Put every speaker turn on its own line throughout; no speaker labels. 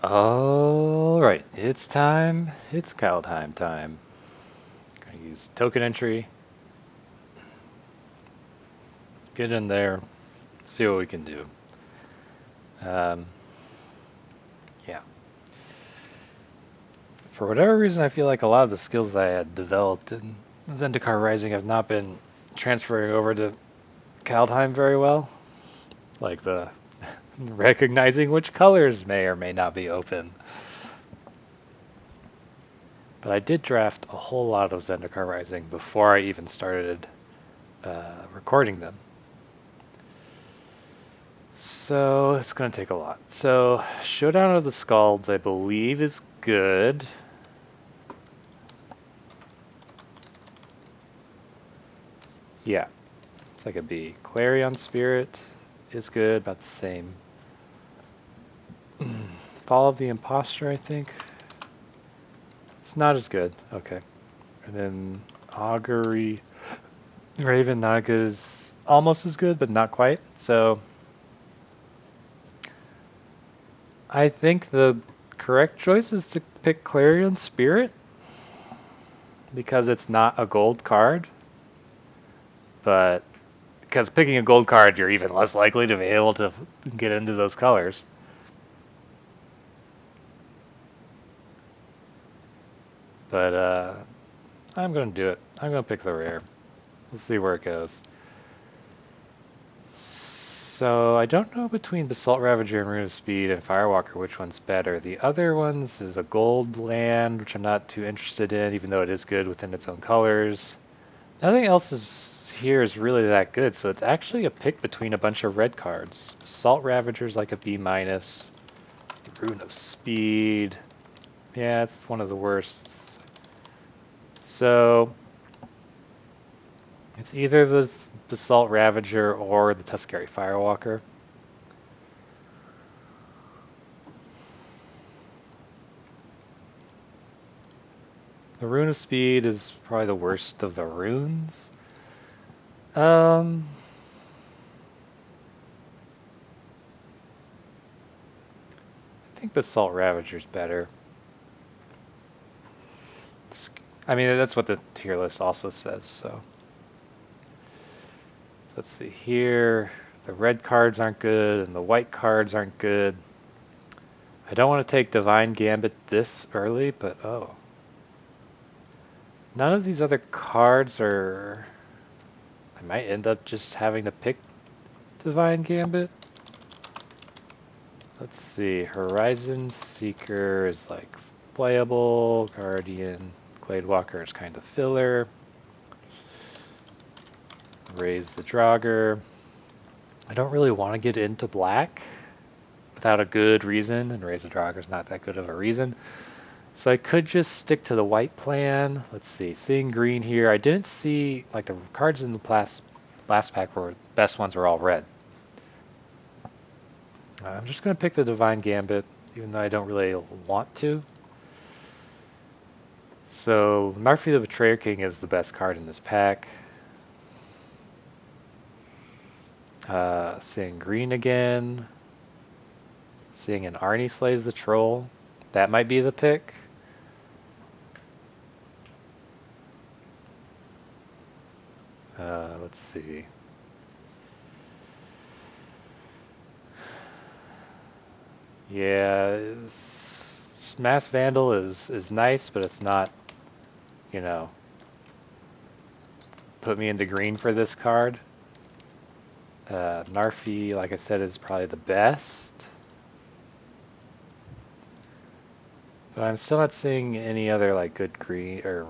Alright, it's time. It's Kaldheim time. Gonna use token entry. Get in there. See what we can do. Um, yeah. For whatever reason, I feel like a lot of the skills that I had developed in Zendikar Rising have not been transferring over to Kaldheim very well. Like the recognizing which colors may or may not be open. But I did draft a whole lot of Zendikar Rising before I even started recording them. So it's going to take a lot. So Showdown of the Skalds, I believe, is good. Yeah, it's like a B. Clarion Spirit is good, about the same. Fall of the Imposter, I think. It's not as good. Okay. And then Augury Raven, not good as almost as good, but not quite. So I think the correct choice is to pick Clarion Spirit because it's not a gold card. But because picking a gold card, you're even less likely to be able to get into those colors. But I'm going to do it. I'm going to pick the rare. We'll see where it goes. So I don't know between Basalt Ravager and Rune of Speed and Firewalker which one's better. The other one's is a gold land, which I'm not too interested in, even though it is good within its own colors. Nothing else is here is really that good, so it's actually a pick between a bunch of red cards. Assault Ravager's like a B-. Rune of Speed. Yeah, it's one of the worst. So it's either the Basalt Ravager or the Tuskegee Firewalker. The Rune of Speed is probably the worst of the runes. I think Basalt Ravager's better. I mean, that's what the tier list also says, so. Let's see here. The red cards aren't good, and the white cards aren't good. I don't want to take Divine Gambit this early, but oh. None of these other cards are... I might end up just having to pick Divine Gambit. Let's see. Horizon Seeker is like playable. Guardian. Gladewalker is kind of filler. Raise the Draugr. I don't really want to get into black without a good reason, and Raise the Draugr is not that good of a reason. So I could just stick to the white plan. Let's see, seeing green here. I didn't see, like the cards in the last pack were, best ones were all red. I'm just going to pick the Divine Gambit, even though I don't really want to. So Marfi the Betrayer King is the best card in this pack. Seeing green again. Seeing an Arnie slays the troll. That might be the pick. Let's see. Yeah, Mass Vandal is nice, but it's not, you know, put me into green for this card. Narfi, like I said, is probably the best. But I'm still not seeing any other like good green or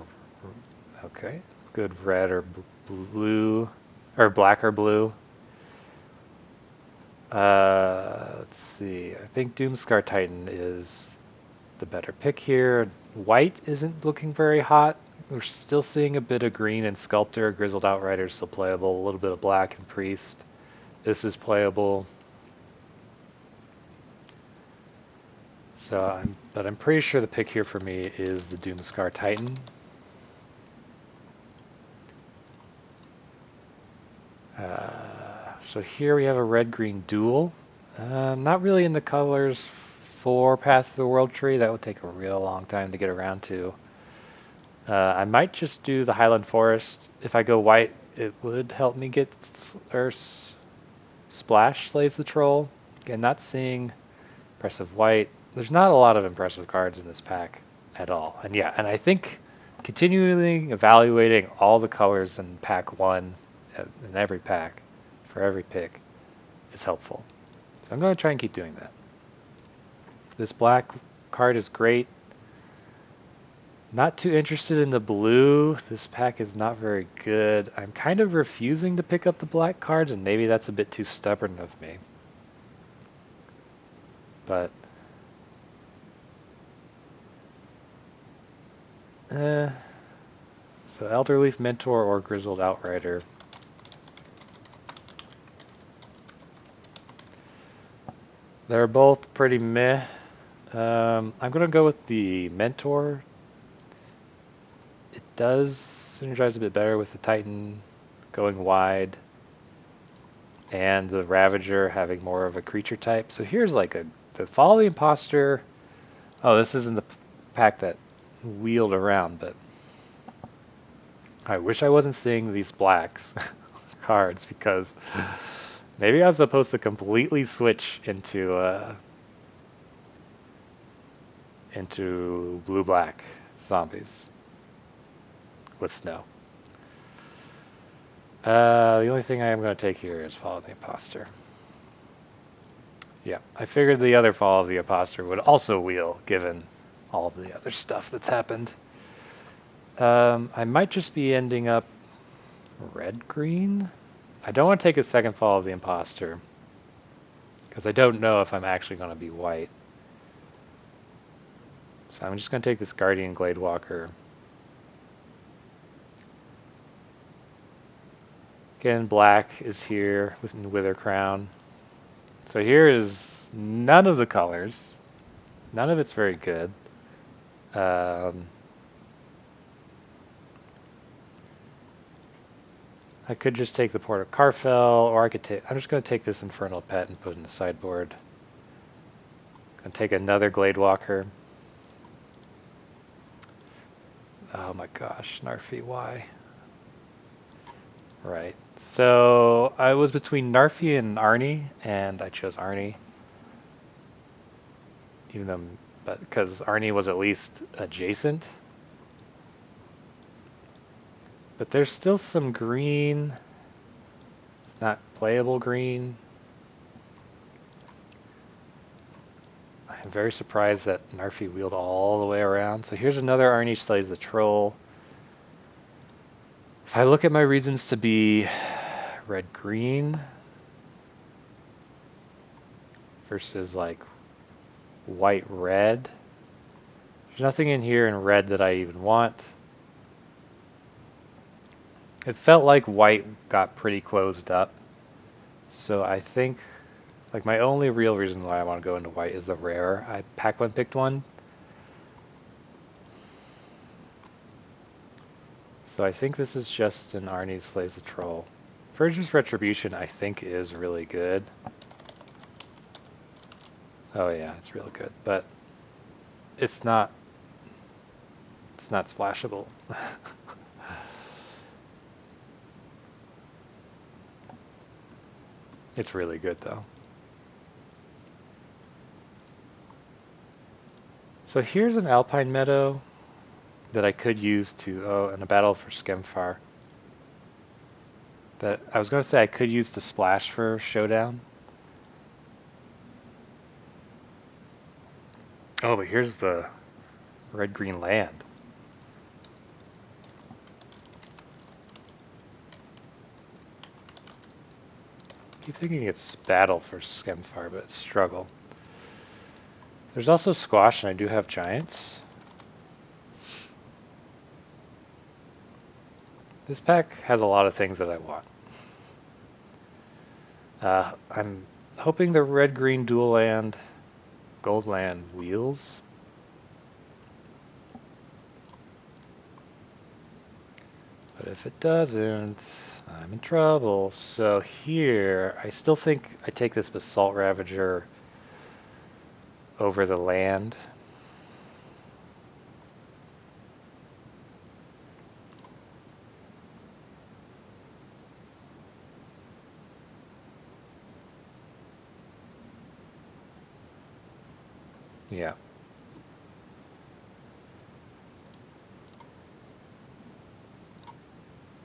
okay, good red or blue or black or blue. Let's see. I think Doomscar Titan is the better pick here. White isn't looking very hot. We're still seeing a bit of green and Sculptor. Grizzled Outrider is still playable. A little bit of black and Priest. This is playable. So I'm pretty sure the pick here for me is the Doomscar Titan. So here we have a red-green duel. Not really in the colors 4 Paths of the World tree. That would take a real long time to get around to. I might just do the Highland Forest. If I go white, it would help me get Splash Slays the Troll. Again, not seeing impressive white. There's not a lot of impressive cards in this pack at all. And yeah, and I think continually evaluating all the colors in pack 1 in every pack for every pick is helpful. So I'm going to try and keep doing that. This black card is great. Not too interested in the blue. This pack is not very good. I'm kind of refusing to pick up the black cards, and maybe that's a bit too stubborn of me. But so Elderleaf Mentor or Grizzled Outrider. They're both pretty meh. I'm going to go with the Mentor. It does synergize a bit better with the Titan going wide and the Ravager having more of a creature type. So here's like the Fall of the Imposter. Oh, this isn't the pack that wheeled around, but I wish I wasn't seeing these blacks cards because maybe I was supposed to completely switch into blue-black zombies with snow. The only thing I am going to take here is Fall of the Imposter. Yeah, I figured the other Fall of the Imposter would also wheel, given all of the other stuff that's happened. I might just be ending up red-green. I don't want to take a second Fall of the Imposter, because I don't know if I'm actually going to be white. So I'm just going to take this Guardian Gladewalker. Again, black is here with the Wither Crown. So here is none of the colors. None of it's very good. I could just take the Port of Carfell, or I could take. I'm just going to take this Infernal Pet and put it in the sideboard. Gonna take another Gladewalker. Oh my gosh, Narfi, why? Right. So I was between Narfi and Arnie, and I chose Arnie. Even though, but because Arnie was at least adjacent. But there's still some green. It's not playable green. I'm very surprised that Narfi wheeled all the way around. So here's another Arnie Slays the Troll. If I look at my reasons to be red-green versus like white-red, there's nothing in here in red that I even want. It felt like white got pretty closed up. So I think like my only real reason why I want to go into white is the rare. I pack one picked one. So I think this is just an Arnie Slays the Troll. Verge's Retribution I think is really good. Oh yeah, it's really good, but it's not splashable. It's really good though. So here's an Alpine Meadow that I could use to, in a battle for Skemfar. That I was going to say I could use to splash for Showdown. Oh, but here's the red-green land. I keep thinking it's battle for Skemfar, but it's struggle. There's also squash, and I do have giants. This pack has a lot of things that I want. I'm hoping the red-green dual land, gold land wheels. But if it doesn't, I'm in trouble. So here, I still think I take this Basalt Ravager over the land. Yeah.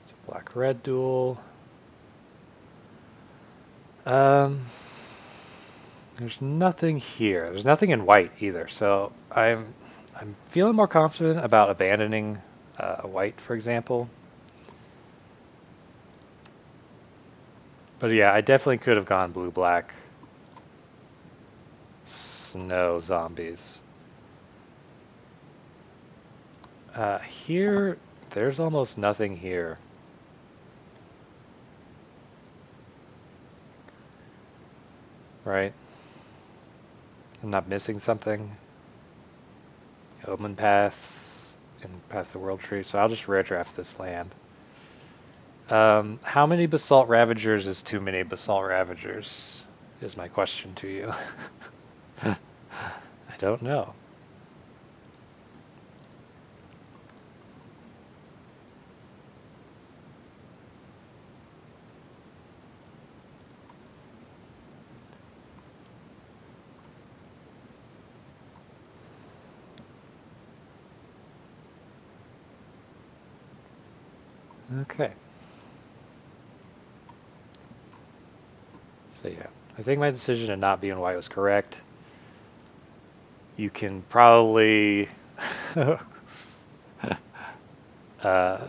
It's a black-red duel. There's nothing here. There's nothing in white either, so I'm feeling more confident about abandoning white, for example. But yeah, I definitely could have gone blue-black. Snow zombies. Here, there's almost nothing here. Right? I'm not missing something. Omen paths and Path of the World Tree, so I'll just rare draft this land. How many Basalt Ravagers is too many Basalt Ravagers? Is my question to you. I don't know. Okay. So yeah, I think my decision to not be in white was correct. You can probably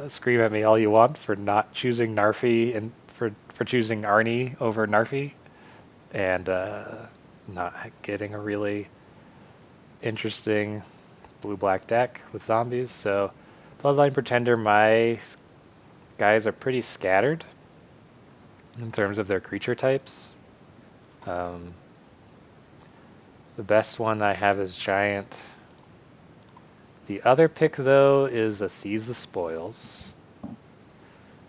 scream at me all you want for not choosing Narfi and for choosing Arnie over Narfi and not getting a really interesting blue-black deck with zombies. So Bloodline Pretender, my guys are pretty scattered in terms of their creature types. The best one I have is Giant. The other pick, though, is a Seize the Spoils.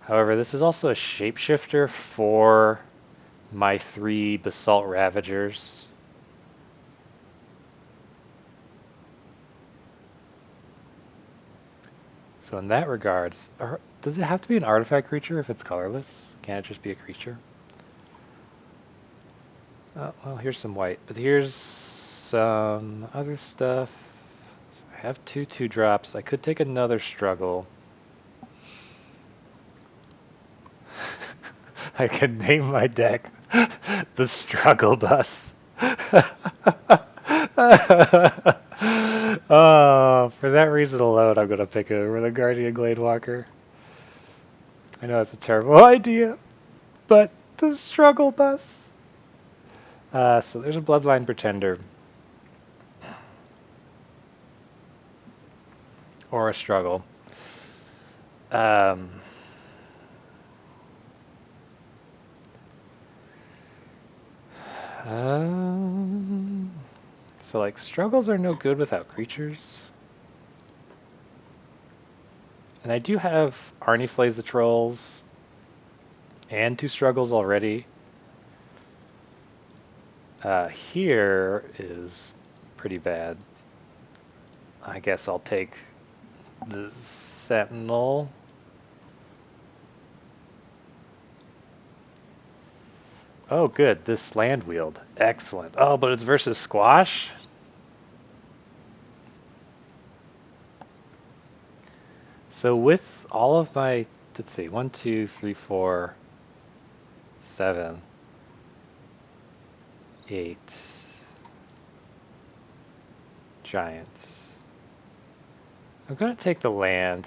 However, this is also a shapeshifter for my 3 Basalt Ravagers. So in that regards, does it have to be an artifact creature if it's colorless? Can't it just be a creature? Oh, well, here's some white, but here's some other stuff. I have 2 2-drops. I could take another struggle. I could name my deck the Struggle Bus. Oh, for that reason alone, I'm going to pick it over the Guardian Gladewalker. I know it's a terrible idea, but the Struggle Bus. So there's a Bloodline Pretender. Or a Struggle. So like struggles are no good without creatures. And I do have Arnie Slays the Trolls and 2 struggles already. Here is pretty bad. I guess I'll take the Sentinel. Oh, good. This land wield. Excellent. Oh, but it's versus Squash? So with all of my, let's see, 1, 2, 3, 4, 7, 8 giants. I'm going to take the land.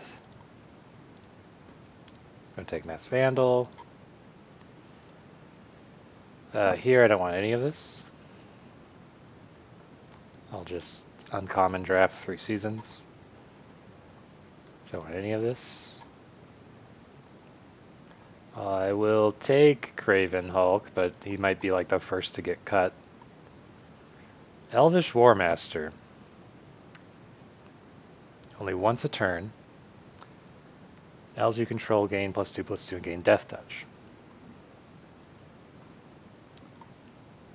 I'm going to take Mass Vandal. Here I don't want any of this. I'll just uncommon draft 3 seasons. Don't want any of this. I will take Craven Hulk, but he might be like the first to get cut. Elvish Warmaster. Only once a turn. Elves you control gain +2/+2 and gain Death Touch.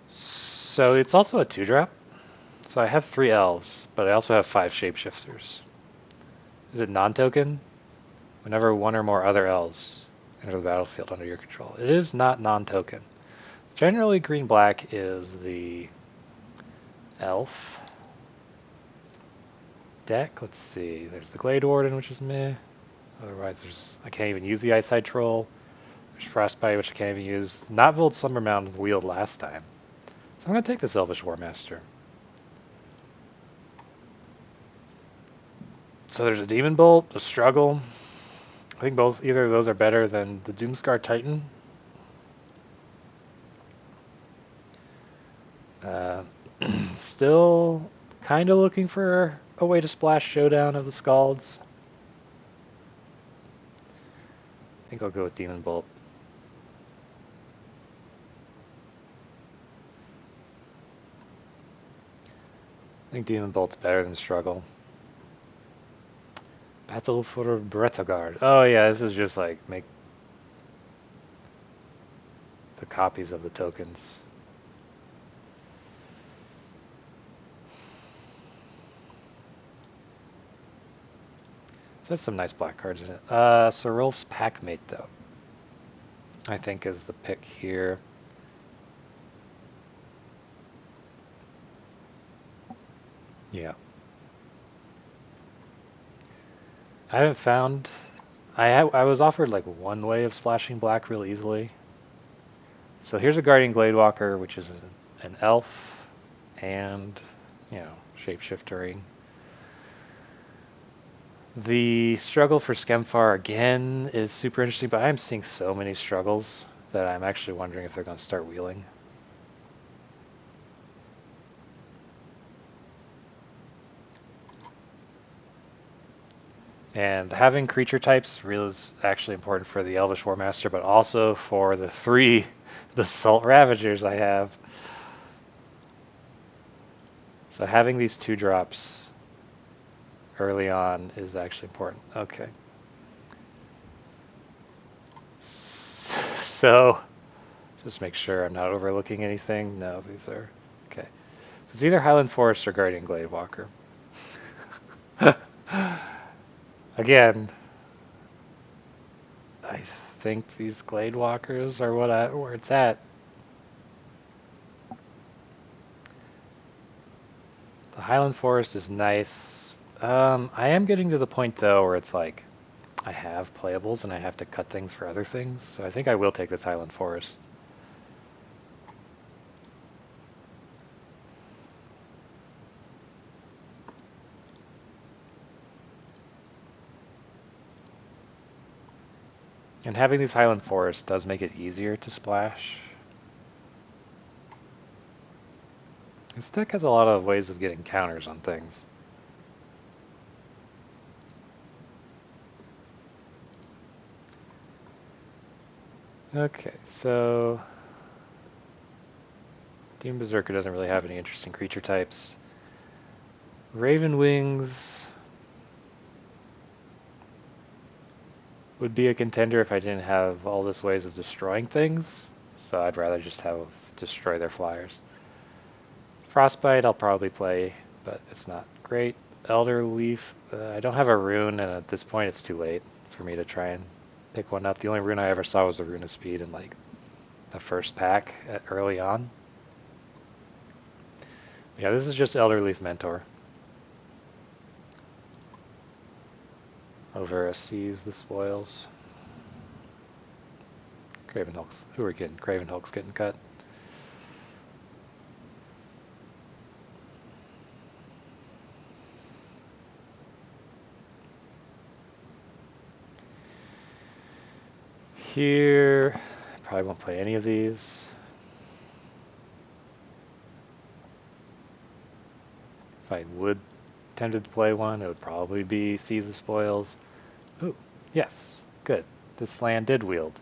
So it's also a 2-drop. So I have 3 elves, but I also have 5 shapeshifters. Is it non-token? Whenever one or more other elves enter the battlefield under your control. It is not non-token. Generally, green-black is the elf deck. Let's see. There's the Glade Warden, which is meh. Otherwise, I can't even use the Eyesight Troll. There's Frostbite, which I can't even use. Not Villed Slumber Mound wheeled last time. So I'm going to take this Elvish War Master. So there's a Demon Bolt, a Struggle. I think either of those are better than the Doomscar Titan. Still kind of looking for a way to splash Showdown of the Skalds. I think I'll go with Demon Bolt. I think Demon Bolt's better than Struggle. Battle for Bretagard. Oh yeah, this is just like make the copies of the tokens. So that's some nice black cards in it. Sorulf's Packmate though, I think is the pick here. Yeah. I haven't found... I was offered like one way of splashing black real easily. So here's a Guardian Gladewalker, which is an elf, and, you know, shapeshiftering. The struggle for Skemfar again is super interesting, but I'm seeing so many struggles that I'm actually wondering if they're going to start wheeling. And having creature types really is actually important for the Elvish War Master, but also for the 3 Basalt Ravagers I have. So having these 2 drops early on is actually important. Okay. So, just make sure I'm not overlooking anything. No, these are... Okay. So it's either Highland Forest or Guardian Gladewalker. Again, I think these Gladewalkers are where it's at. The Highland Forest is nice. I am getting to the point though where it's like I have playables and I have to cut things for other things, so I think I will take this Highland Forest. And having these Highland Forests does make it easier to splash. This deck has a lot of ways of getting counters on things. Okay, so Demon Berserker doesn't really have any interesting creature types. Raven Wings would be a contender if I didn't have all this ways of destroying things, so I'd rather just have destroy their flyers. Frostbite I'll probably play, but it's not great. Elder Leaf, I don't have a rune, and at this point it's too late for me to try and pick one up. The only rune I ever saw was the Rune of Speed in like the first pack early on. Yeah, this is just Elder Leaf Mentor. Over Seize the Spoils. Craven Hulks. Who are getting? Craven Hulk's getting cut. Here, probably won't play any of these. If I would tempted to play one, it would probably be Seize the Spoils. Ooh, yes, good. This land did wield.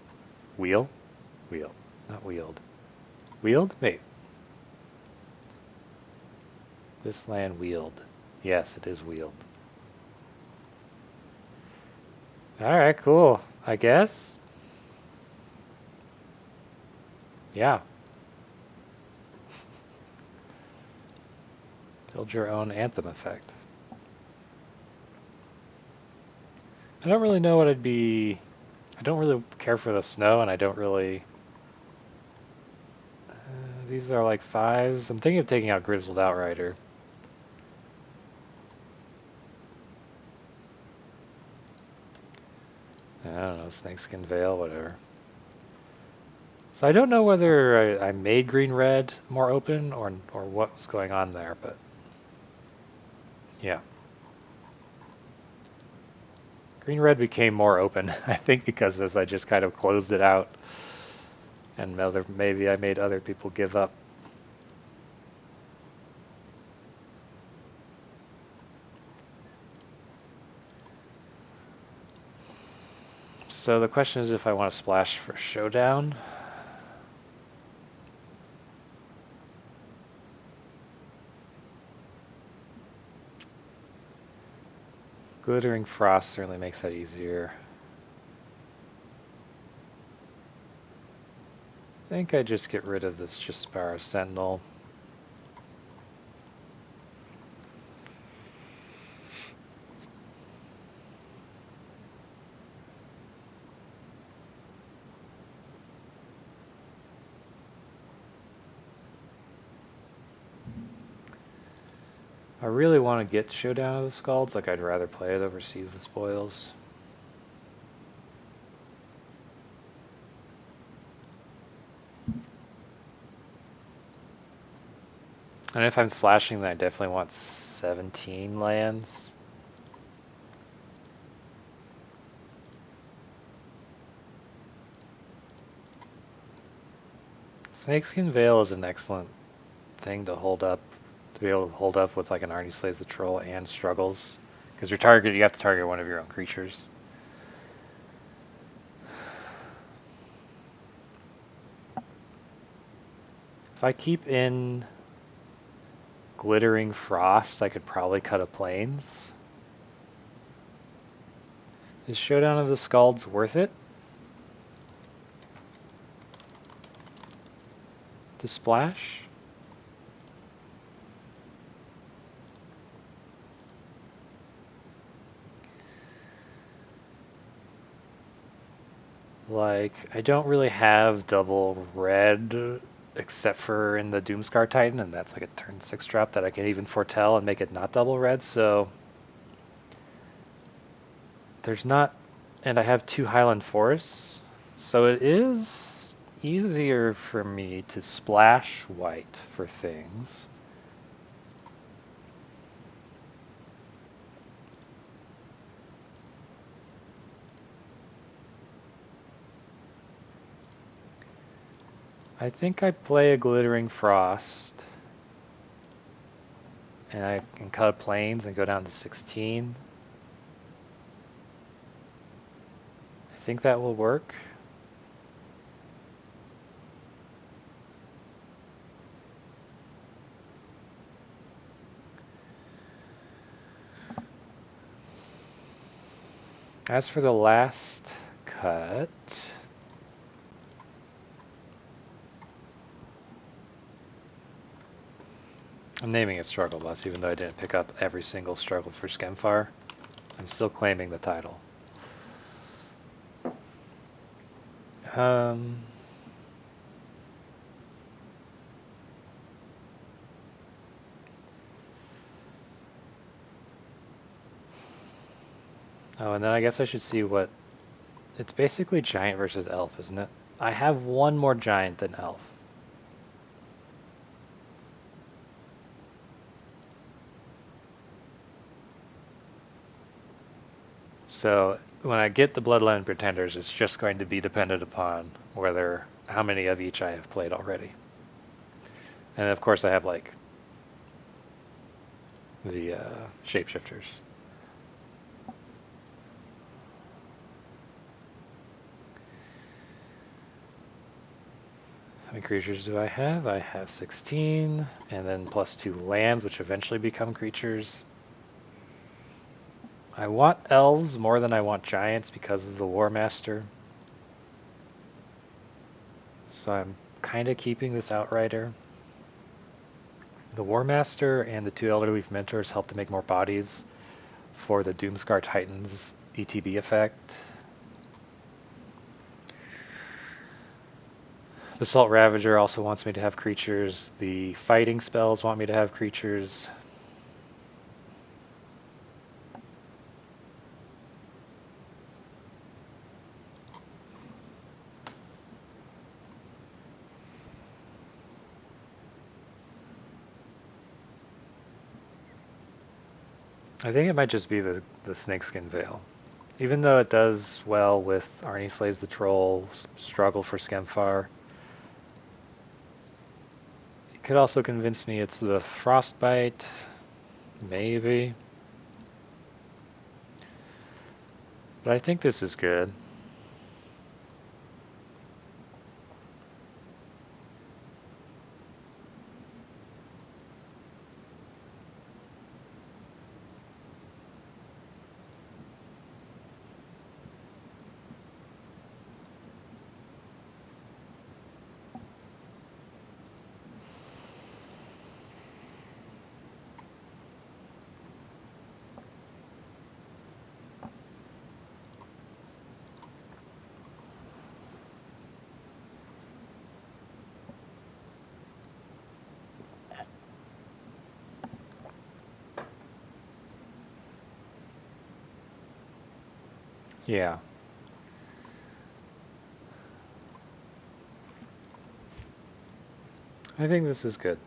Wheel? Wheel, not wield. Wield? Wait. This land wield. Yes, it is wield. Alright, cool. I guess? Yeah. Build your own anthem effect. I don't really know what I'd be... I don't really care for the snow, and I don't really... these are like 5s. I'm thinking of taking out Grizzled Outrider. I don't know, Snakeskin Veil, whatever. So I don't know whether I made green-red more open or what was going on there, but yeah. Green-red became more open, I think, because as I just kind of closed it out, and maybe I made other people give up. So the question is if I want to splash for Showdown. Glittering Frost certainly makes that easier. I think I just get rid of this Jaspera Sentinel. I really want to get Showdown of the Skalds, like I'd rather play it over Seize the Spoils. And if I'm splashing, then I definitely want 17 lands. Snakeskin Veil is an excellent thing to hold up, to be able to hold up with like an Arnie Slays the Troll and Struggles. Because you have to target one of your own creatures. If I keep in Glittering Frost, I could probably cut a Plains. Is Showdown of the Skalds worth it? To splash? Like, I don't really have double red except for in the Doomscar Titan, and that's like a turn 6 drop that I can even foretell and make it not double red, so there's not, and I have 2 Highland Forests, so it is easier for me to splash white for things. I think I play a Glittering Frost, and I can cut Plains and go down to 16. I think that will work. As for the last cut, I'm naming it Struggle Bus, even though I didn't pick up every single struggle for Skemfar. I'm still claiming the title. Oh, and then I guess I should see what... It's basically Giant versus Elf, isn't it? I have one more Giant than Elf. So when I get the Bloodline Pretenders, it's just going to be dependent upon how many of each I have played already. And of course I have like the Shapeshifters. How many creatures do I have? I have 16, and then plus 2 lands, which eventually become creatures. I want elves more than I want giants because of the War Master. So I'm kind of keeping this Outrider. The War Master and the two Elderleaf Mentors help to make more bodies for the Doomscar Titans ETB effect. The Assault Ravager also wants me to have creatures. The fighting spells want me to have creatures. I think it might just be the Snakeskin Veil. Even though it does well with Arnie Slays the Troll, Struggle for Skemfar, it could also convince me it's the Frostbite, maybe. But I think this is good. Yeah. I think this is good.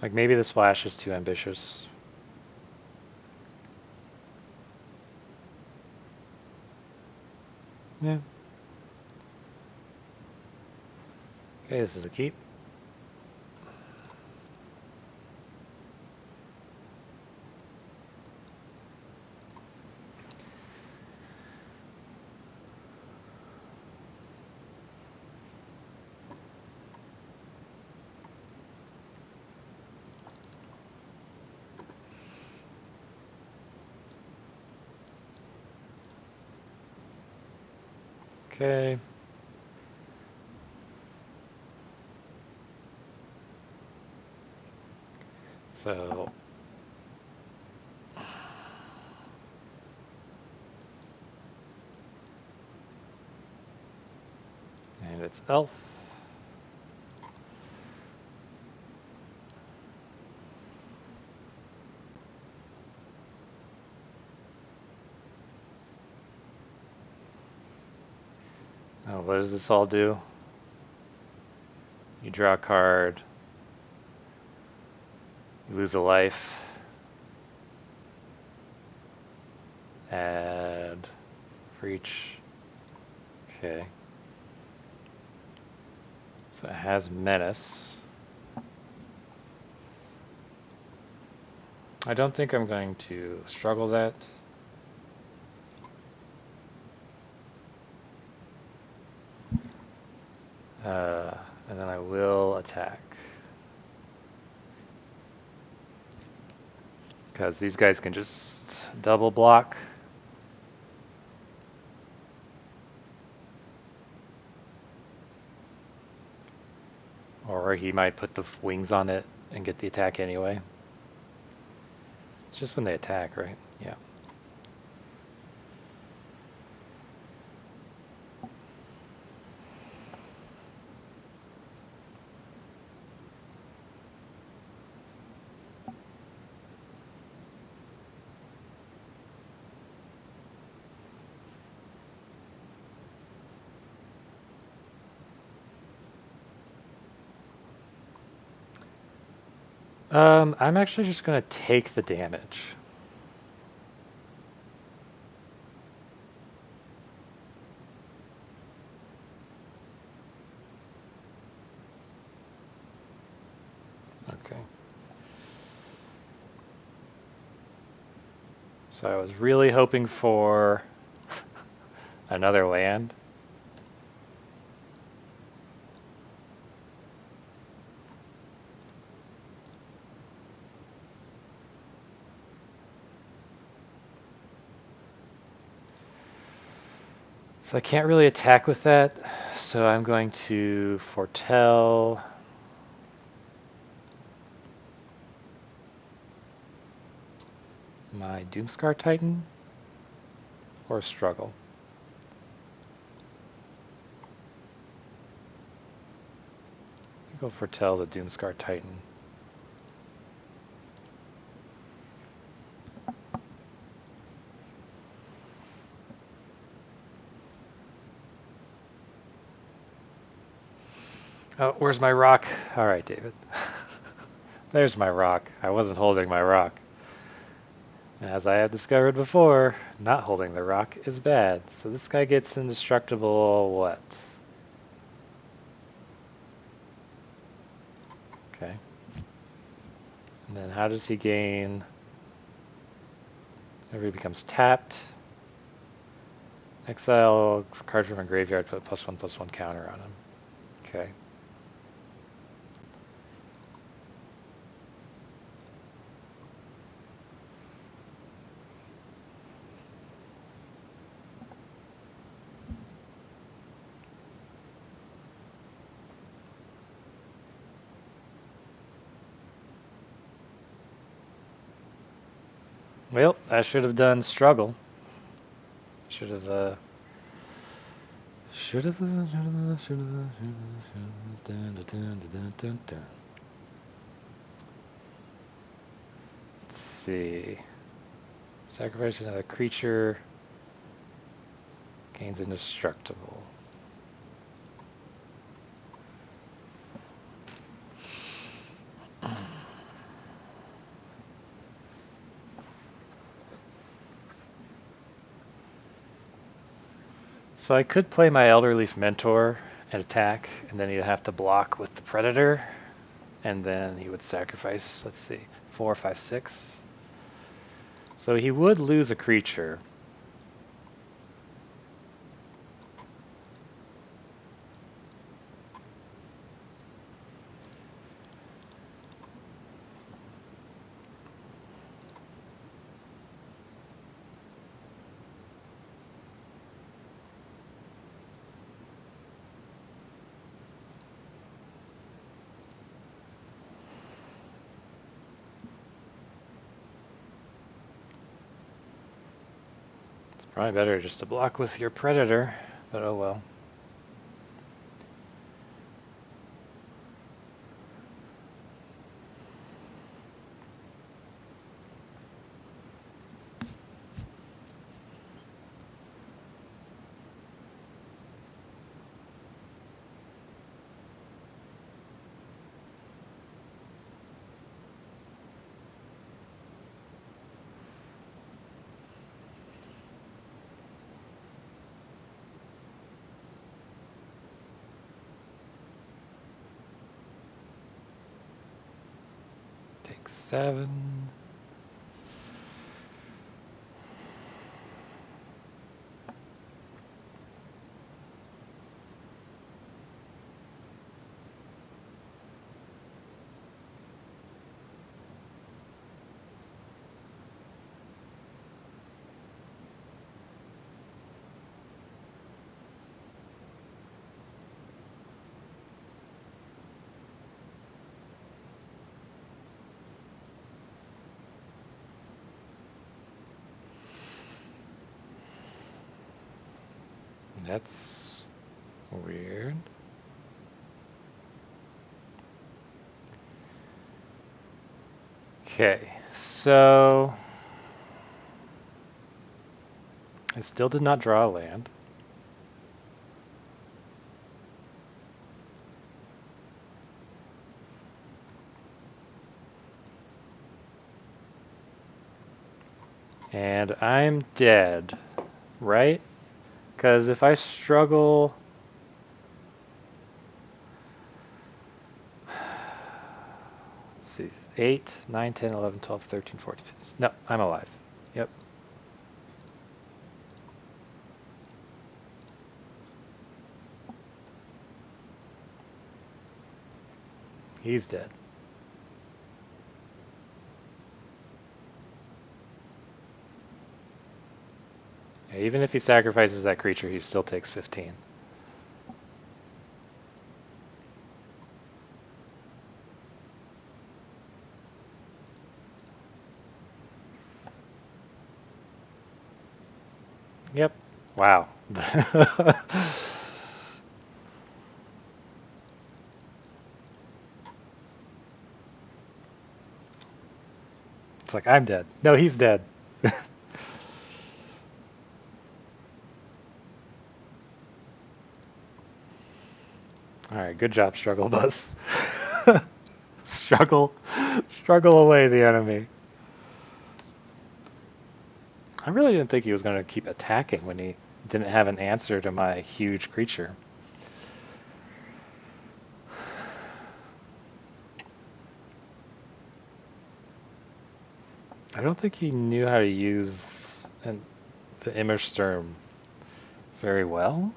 Like maybe the splash is too ambitious. Yeah. Okay, this is a keep. Okay. So and it's elf. Oh, what does this all do? You draw a card. You lose a life. Add for each. Okay. So it has menace. I don't think I'm going to struggle that. And then I will attack. Because these guys can just double block. Or he might put the wings on it and get the attack anyway. It's just when they attack, right? Yeah. I'm actually just going to take the damage. Okay. So I was really hoping for another land. So I can't really attack with that, so I'm going to foretell. My Doomscar Titan or struggle. Go foretell the Doomscar Titan. Oh, where's my rock? All right, David. There's my rock. I wasn't holding my rock. As I have discovered before, not holding the rock is bad. So this guy gets indestructible what? Okay. And then how does he gain? Whenever he becomes tapped, exile card from a graveyard, put +1/+1 counter on him. Okay. Well, I should have done struggle. Should have, Let's see. Sacrifice another creature. Gains indestructible. So I could play my Elderleaf Mentor and attack, and then he'd have to block with the Predator, and then he would sacrifice, let's see, 4, 5, 6. So he would lose a creature. Probably better just to block with your Predator, but oh well. Take 7. That's weird. Okay, so I still did not draw a land. And I'm dead, right? Because if I struggle... Let's see, 8, 9, 10, 11, 12, 13, 14. No, I'm alive. Yep. He's dead. Even if he sacrifices that creature, he still takes 15. Yep. Wow. It's like, I'm dead. No, he's dead. Alright, good job, Struggle Bus. Struggle away the enemy. I really didn't think he was going to keep attacking when he didn't have an answer to my huge creature. I don't think he knew how to use the Image Sturm very well.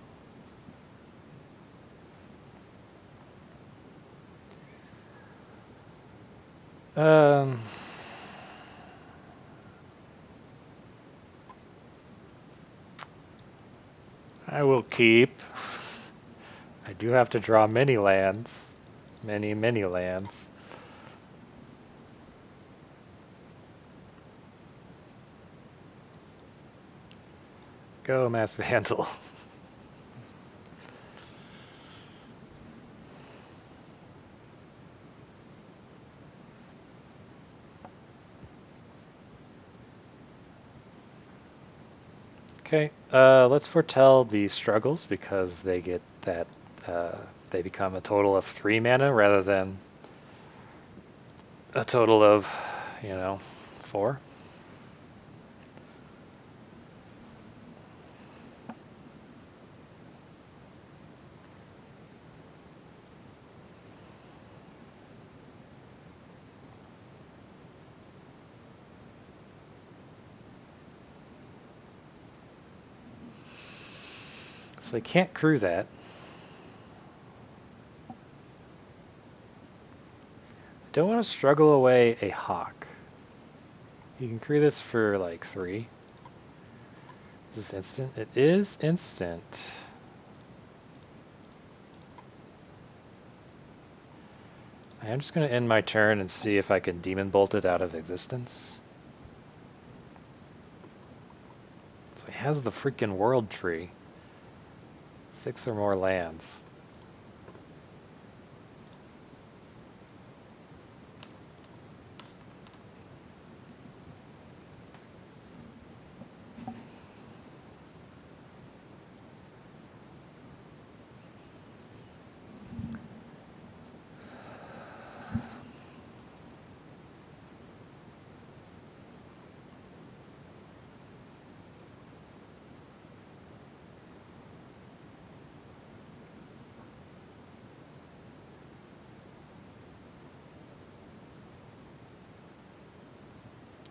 I will keep. I do have to draw many lands. Many lands. Go, Mass Vandal. Okay, let's foretell the struggles because they get that, they become a total of 3 mana rather than a total of, 4. So I can't crew that. Don't want to struggle away a hawk. You can crew this for like 3. Is this instant? It is instant. I'm just going to end my turn and see if I can Demon Bolt it out of existence. So he has the freaking World Tree. 6 or more lands.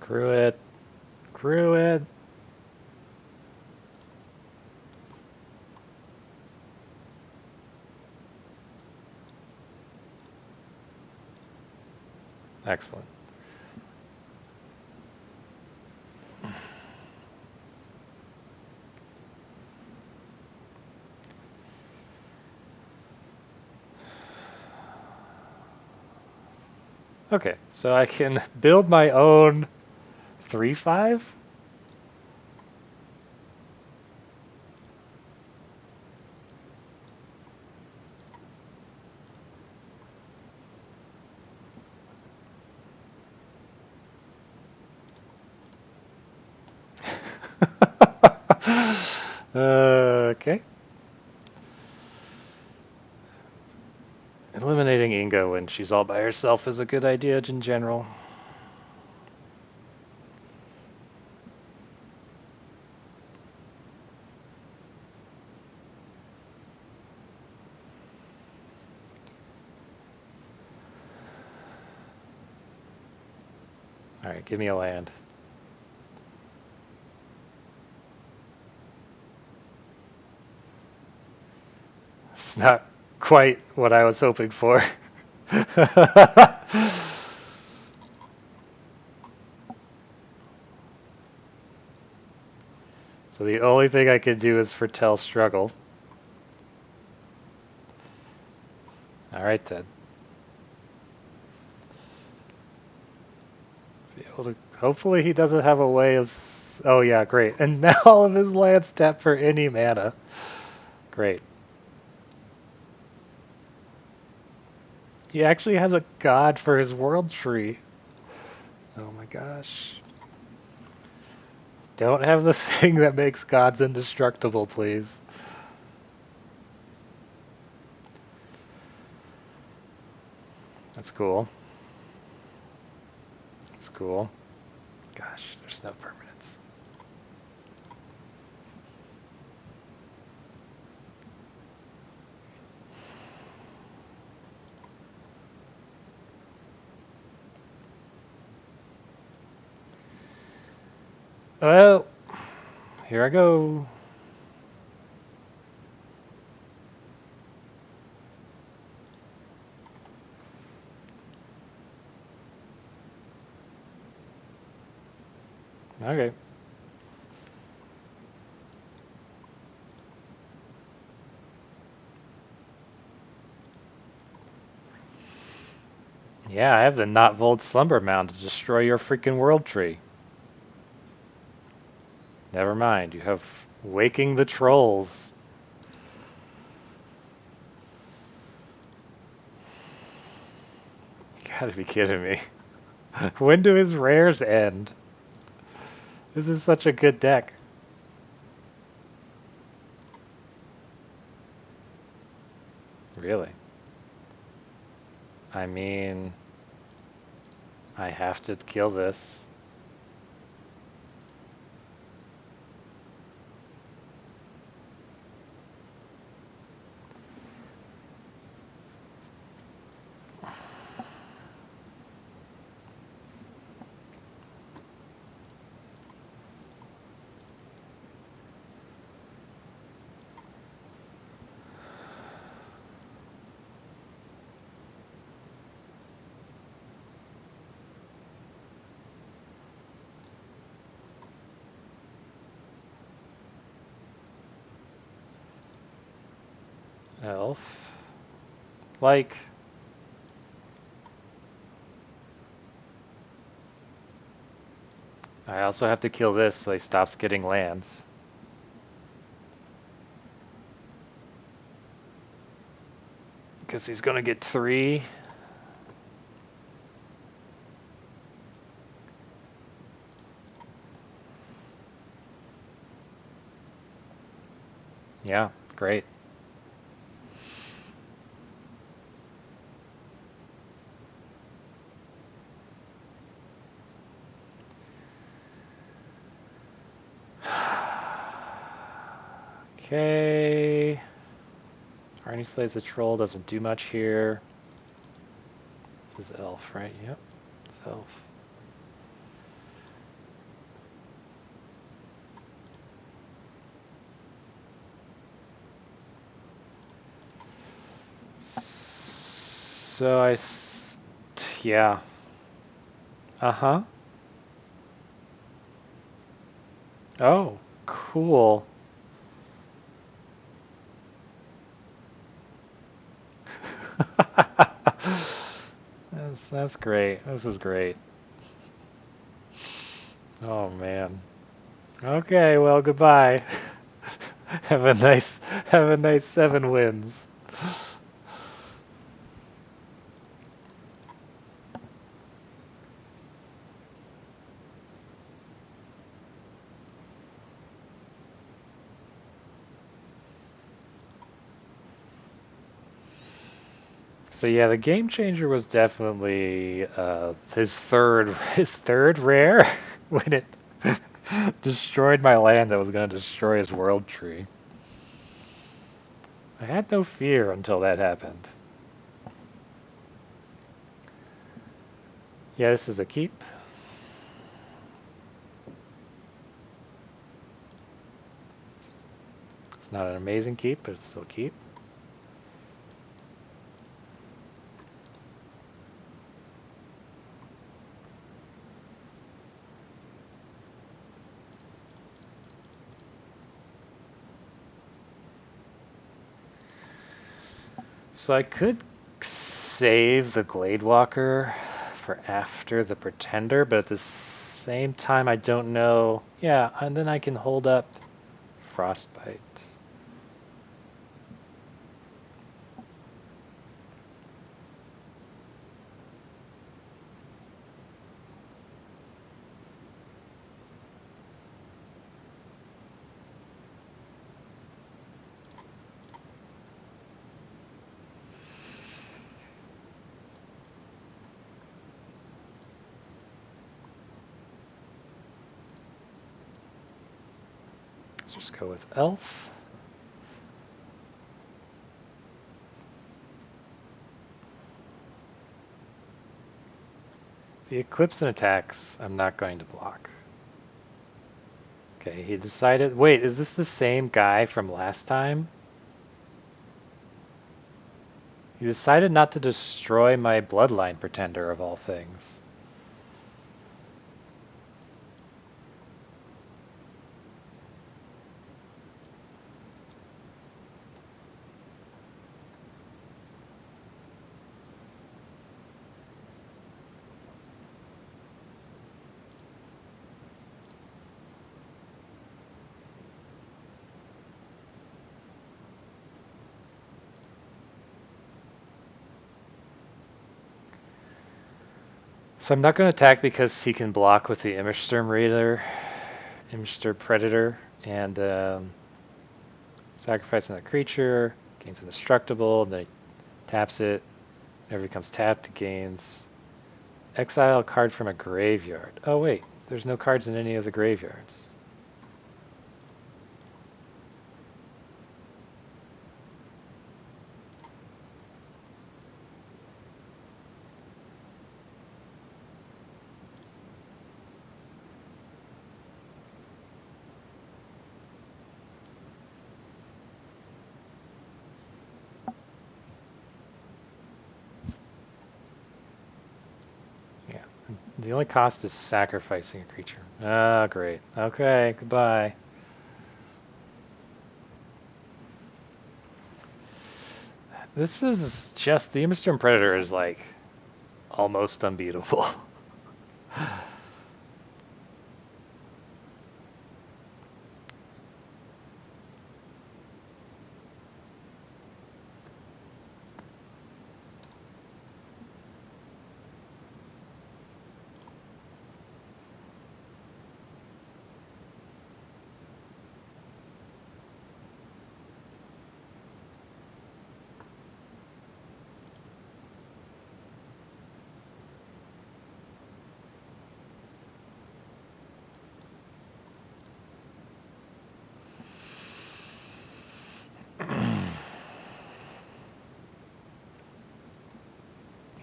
Crew it. Crew it. Excellent. Okay, so I can build my own 3/5? Okay. Eliminating Ingo when she's all by herself is a good idea in general. Alright, give me a land. It's not quite what I was hoping for. So the only thing I can do is foretell struggle. Alright then. Be able to, hopefully he doesn't have a way of... Oh yeah, great. And now all of his lands tap for any mana. Great. He actually has a god for his world tree. Oh my gosh. Don't have the thing that makes gods indestructible, please. That's cool. That's cool. Gosh, there's no permanence. Well, here I go. Okay. Yeah, I have the Not Vold Slumber Mound to destroy your freaking world tree. Never mind, you have Waking the Trolls. You gotta be kidding me. When do his rares end? This is such a good deck. Really? I mean, I have to kill this. Elf. Like... I also have to kill this so he stops getting lands. Because he's gonna get 3. Yeah, great. Okay. Arnie slays the troll, doesn't do much here. This is elf, right? Yep, it's elf. So yeah. Uh-huh. Oh, cool. That's great. This is great. Oh man. Okay, well goodbye. have a nice 7 wins. So yeah, the game changer was definitely his third rare when it destroyed my land that was going to destroy his world tree. I had no fear until that happened. Yeah, this is a keep. It's not an amazing keep, but it's still a keep. So I could save the Gladewalker for after the Pretender, but at the same time I don't know. Yeah, and then I can hold up Frostbite. Let's just go with Elf. If he equips and attacks, I'm not going to block. Okay, he decided... Wait, is this the same guy from last time? He decided not to destroy my Bloodline Pretender, of all things. So I'm not going to attack because he can block with the Immersturm Predator, and sacrificing that creature, gains indestructible, and then he taps it. Whenever it becomes tapped, it gains exile a card from a graveyard. Oh wait, there's no cards in any of the graveyards. The only cost is sacrificing a creature. Ah, great. Okay, goodbye. This is just... The Immersturm Predator is like almost unbeatable.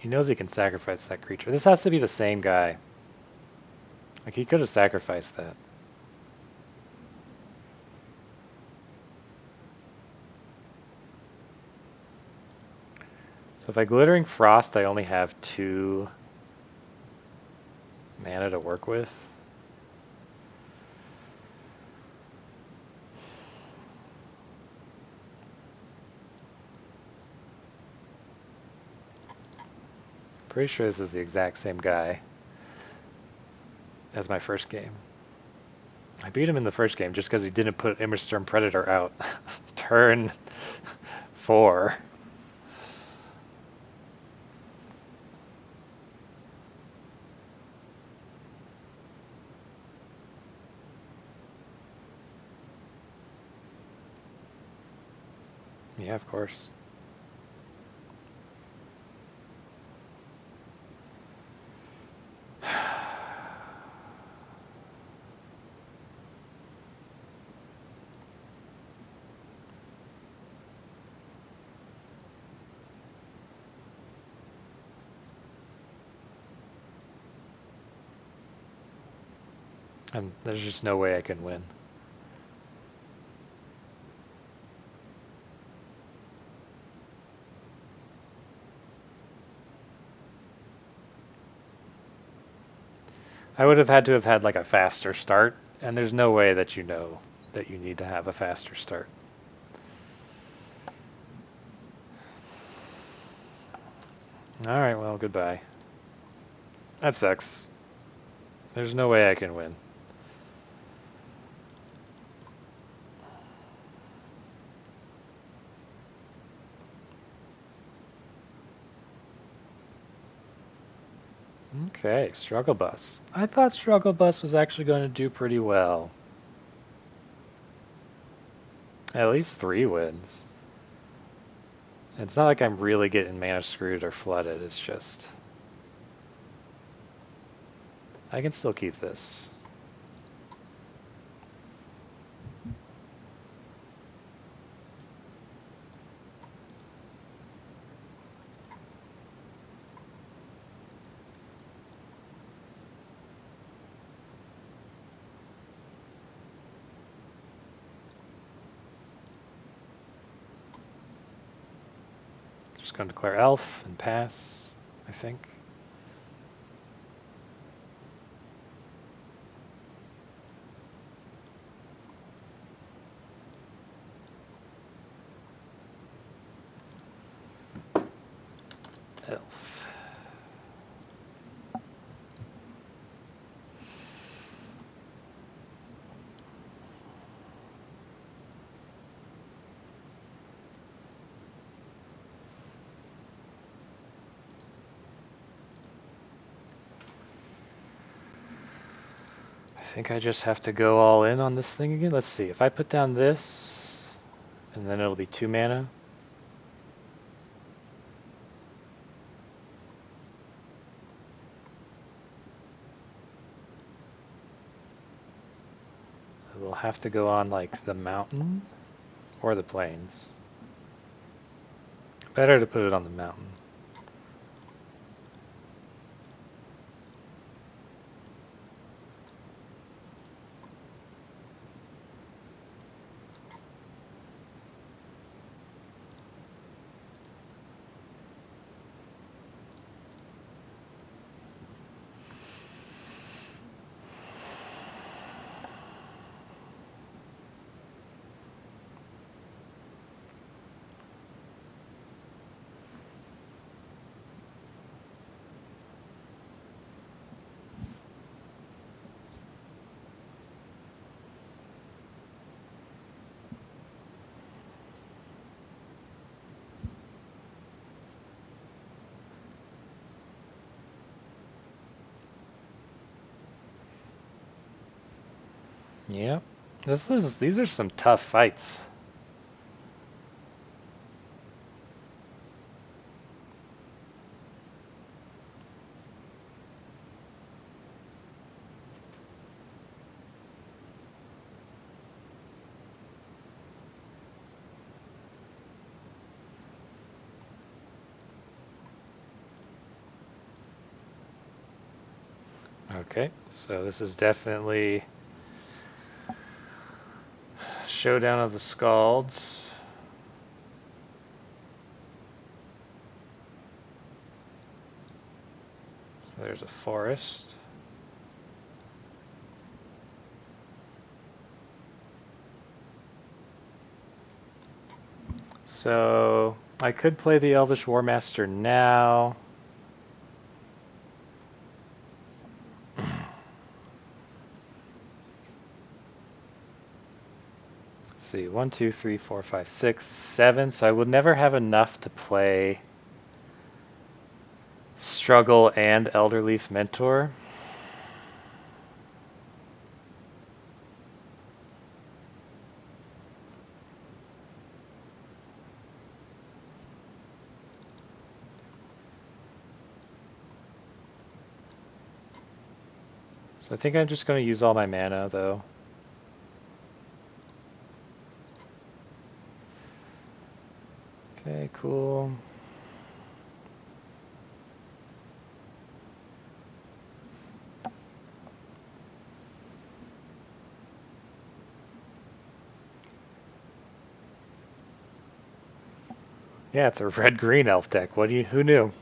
He knows he can sacrifice that creature. This has to be the same guy. Like, he could have sacrificed that. So if I Glittering Frost, I only have 2 mana to work with. Pretty sure this is the exact same guy as my first game. I beat him in the first game just because he didn't put Immersturm Predator out. Turn 4. Yeah, of course. And there's just no way I can win. I would have had to have had like a faster start, and there's no way that you know that you need to have a faster start. Alright, well, goodbye. That sucks. There's no way I can win. Okay, Struggle Bus. I thought Struggle Bus was actually going to do pretty well. At least 3 wins. It's not like I'm really getting mana screwed or flooded, it's just... I can still keep this. Just going to declare Elf and pass, I think. Elf. I think I just have to go all in on this thing again. Let's see, if I put down this, and then it'll be 2 mana. We'll have to go on like the mountain or the plains. Better to put it on the mountain. Yep. These are some tough fights. Okay, so this is definitely Showdown of the Skalds. So there's a forest. So I could play the Elvish Warmaster now. Let's see, 1, 2, 3, 4, 5, 6, 7. So I would never have enough to play Struggle and Elderleaf Mentor. So I think I'm just going to use all my mana, though. Okay, cool. Yeah, it's a red-green elf deck. Who knew?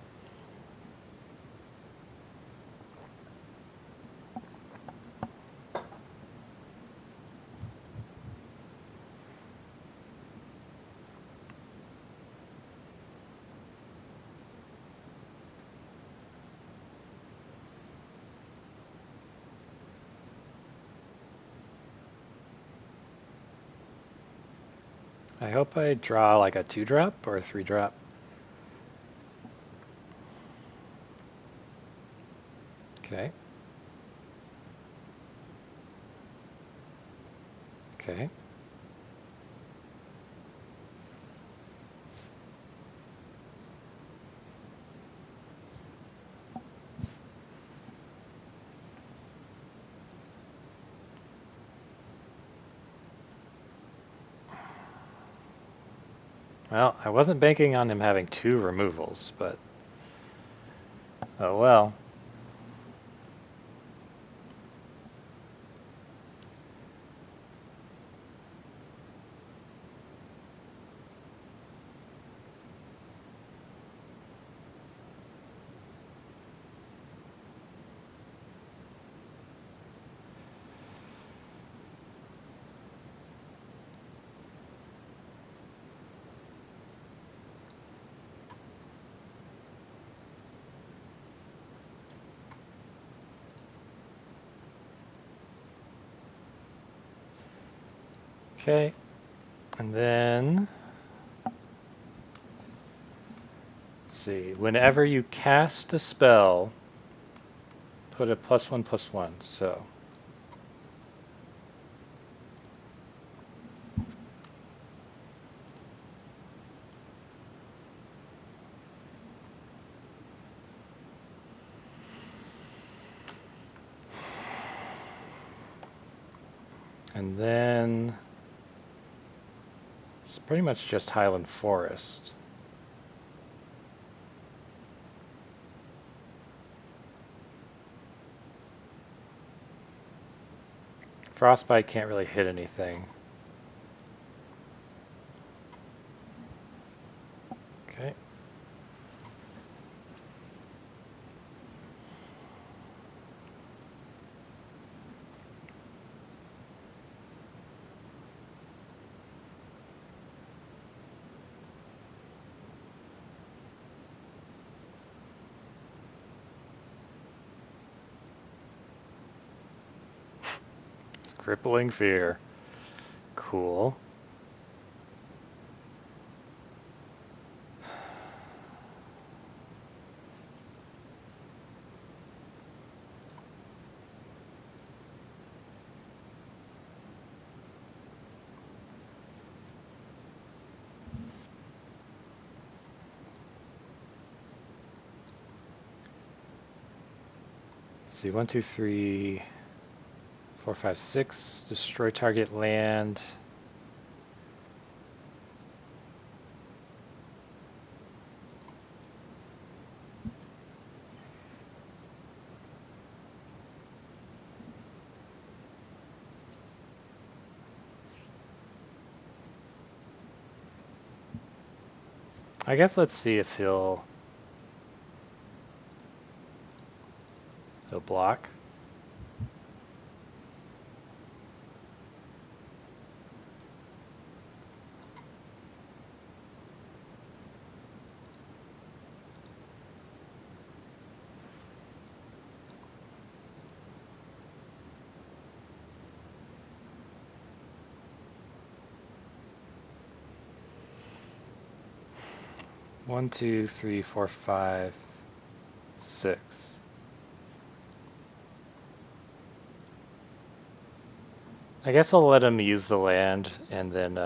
I hope I draw like a 2-drop or a 3-drop. Okay. Okay. Well, I wasn't banking on him having 2 removals, but oh well. Okay. And then let's see. Whenever you cast a spell, put a +1/+1. So and then it's pretty much just Highland Forest. Frostbite can't really hit anything. Okay. It's Crippling Fear. Cool. Let's see, 1, 2, 3, 4, 5, 6. Destroy target land. I guess let's see if he'll block. One, 2, 3, 4, 5, 6. I guess I'll let him use the land and then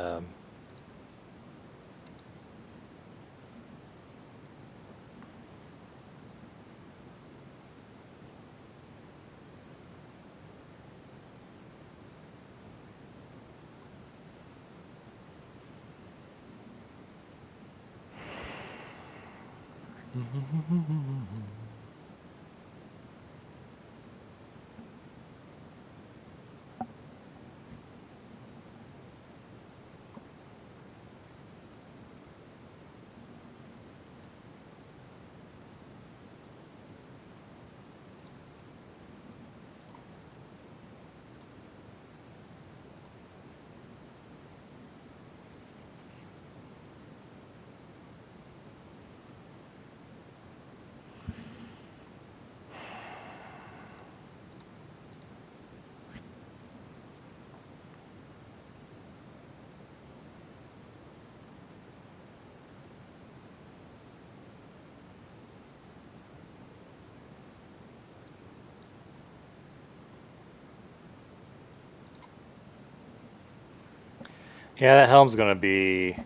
Yeah, that helm's gonna be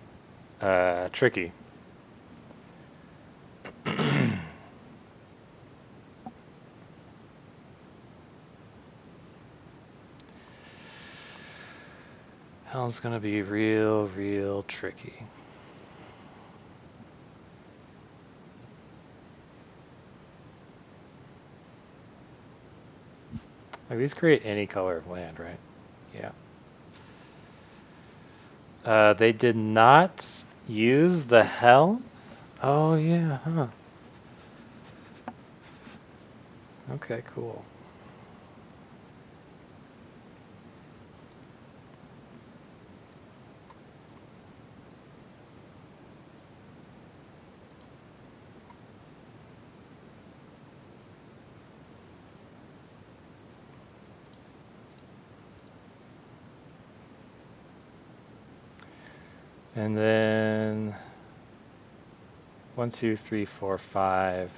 tricky. Helm's gonna be real tricky. Like these create any color of land, right? Yeah. They did not use the helm? Oh yeah, huh. Okay, cool. And then 1, 2, 3, 4, 5.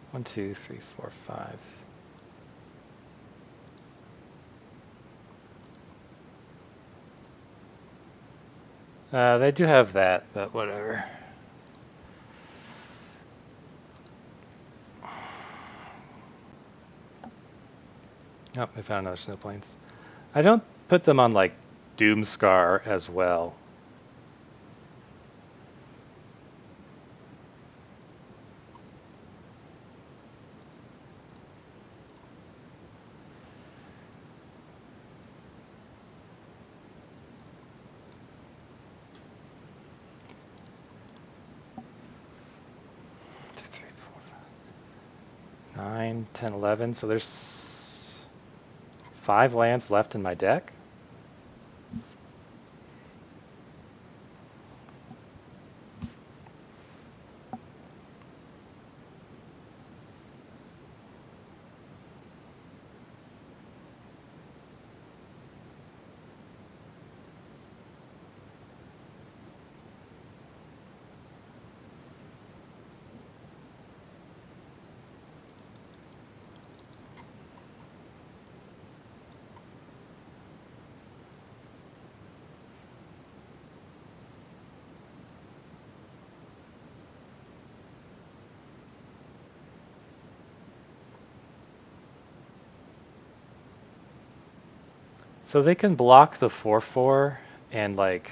1, 2, 3, 4, 5. They do have that, but whatever. Oh, I found another snow plains. I don't put them on like Doomscar as well. Two, three, four, 9, 10, 11. So there's 5 lands left in my deck. So they can block the 4/4 and like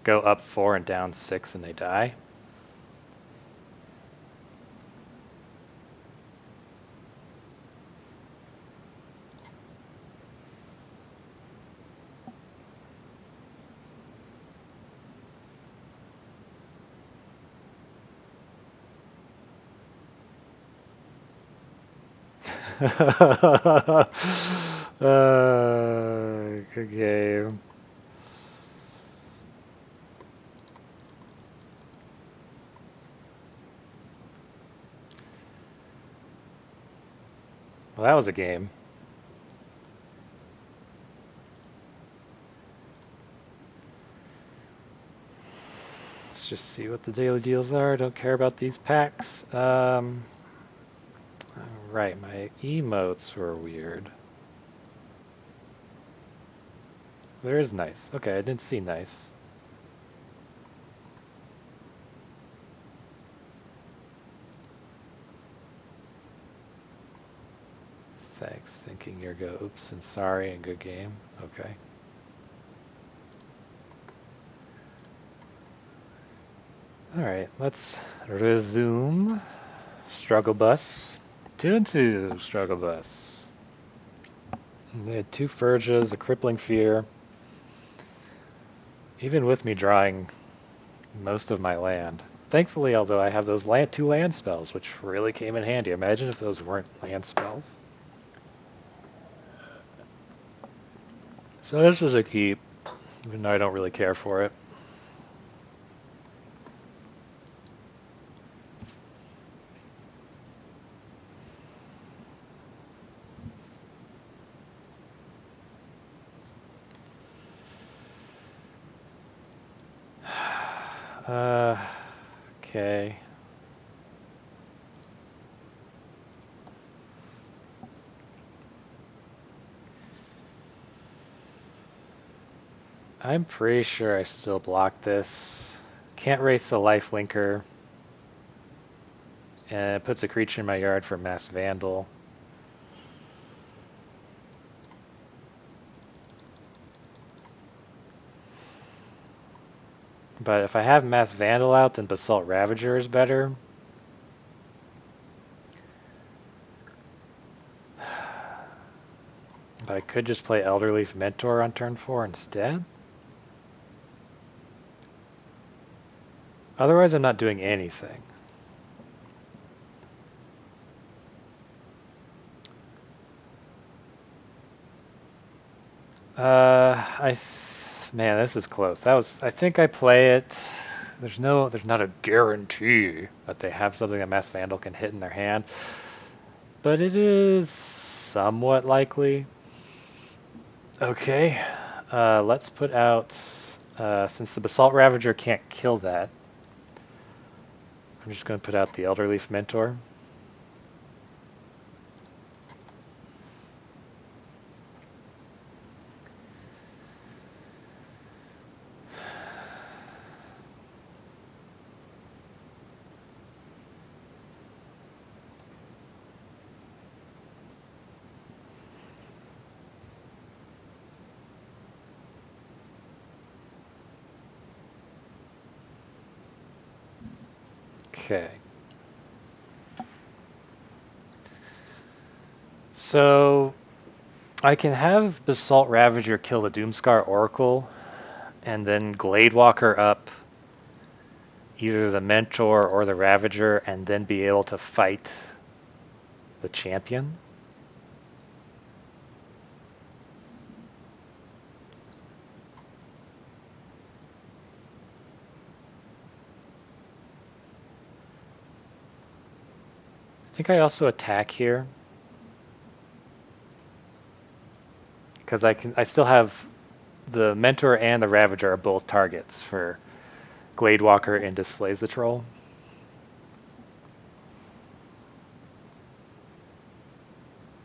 go up 4 and down 6 and they die. Good game. Well, that was a game. Let's just see what the daily deals are. Don't care about these packs. Right, my emotes were weird. There is nice. Okay, I didn't see nice. Thanks. Thinking you're go oops and sorry and good game. Okay. Alright, let's resume. Struggle Bus. 2 and 2 Struggle Bus. They had 2 Furges, a Crippling Fear. Even with me drawing most of my land. Thankfully, although I have those 2 land spells, which really came in handy. Imagine if those weren't land spells. So this is a keep, even though I don't really care for it. Okay. I'm pretty sure I still block this. Can't race a life linker. And it puts a creature in my yard for Masked Vandal. But if I have Masked Vandal out, then Basalt Ravager is better. But I could just play Elderleaf Mentor on turn 4 instead. Otherwise, I'm not doing anything. Man, this is close. I think I play it. There's not a guarantee that they have something that Masked Vandal can hit in their hand, but it is somewhat likely. Okay, let's put out, since the Basalt Ravager can't kill that, I'm just going to put out the Elderleaf Mentor. Okay. So I can have Basalt Ravager kill the Doomscar Oracle, and then Gladewalker up either the Mentor or the Ravager, and then be able to fight the champion. I think I also attack here, because I still have the Mentor and the Ravager are both targets for Gladewalker into Slays the Troll.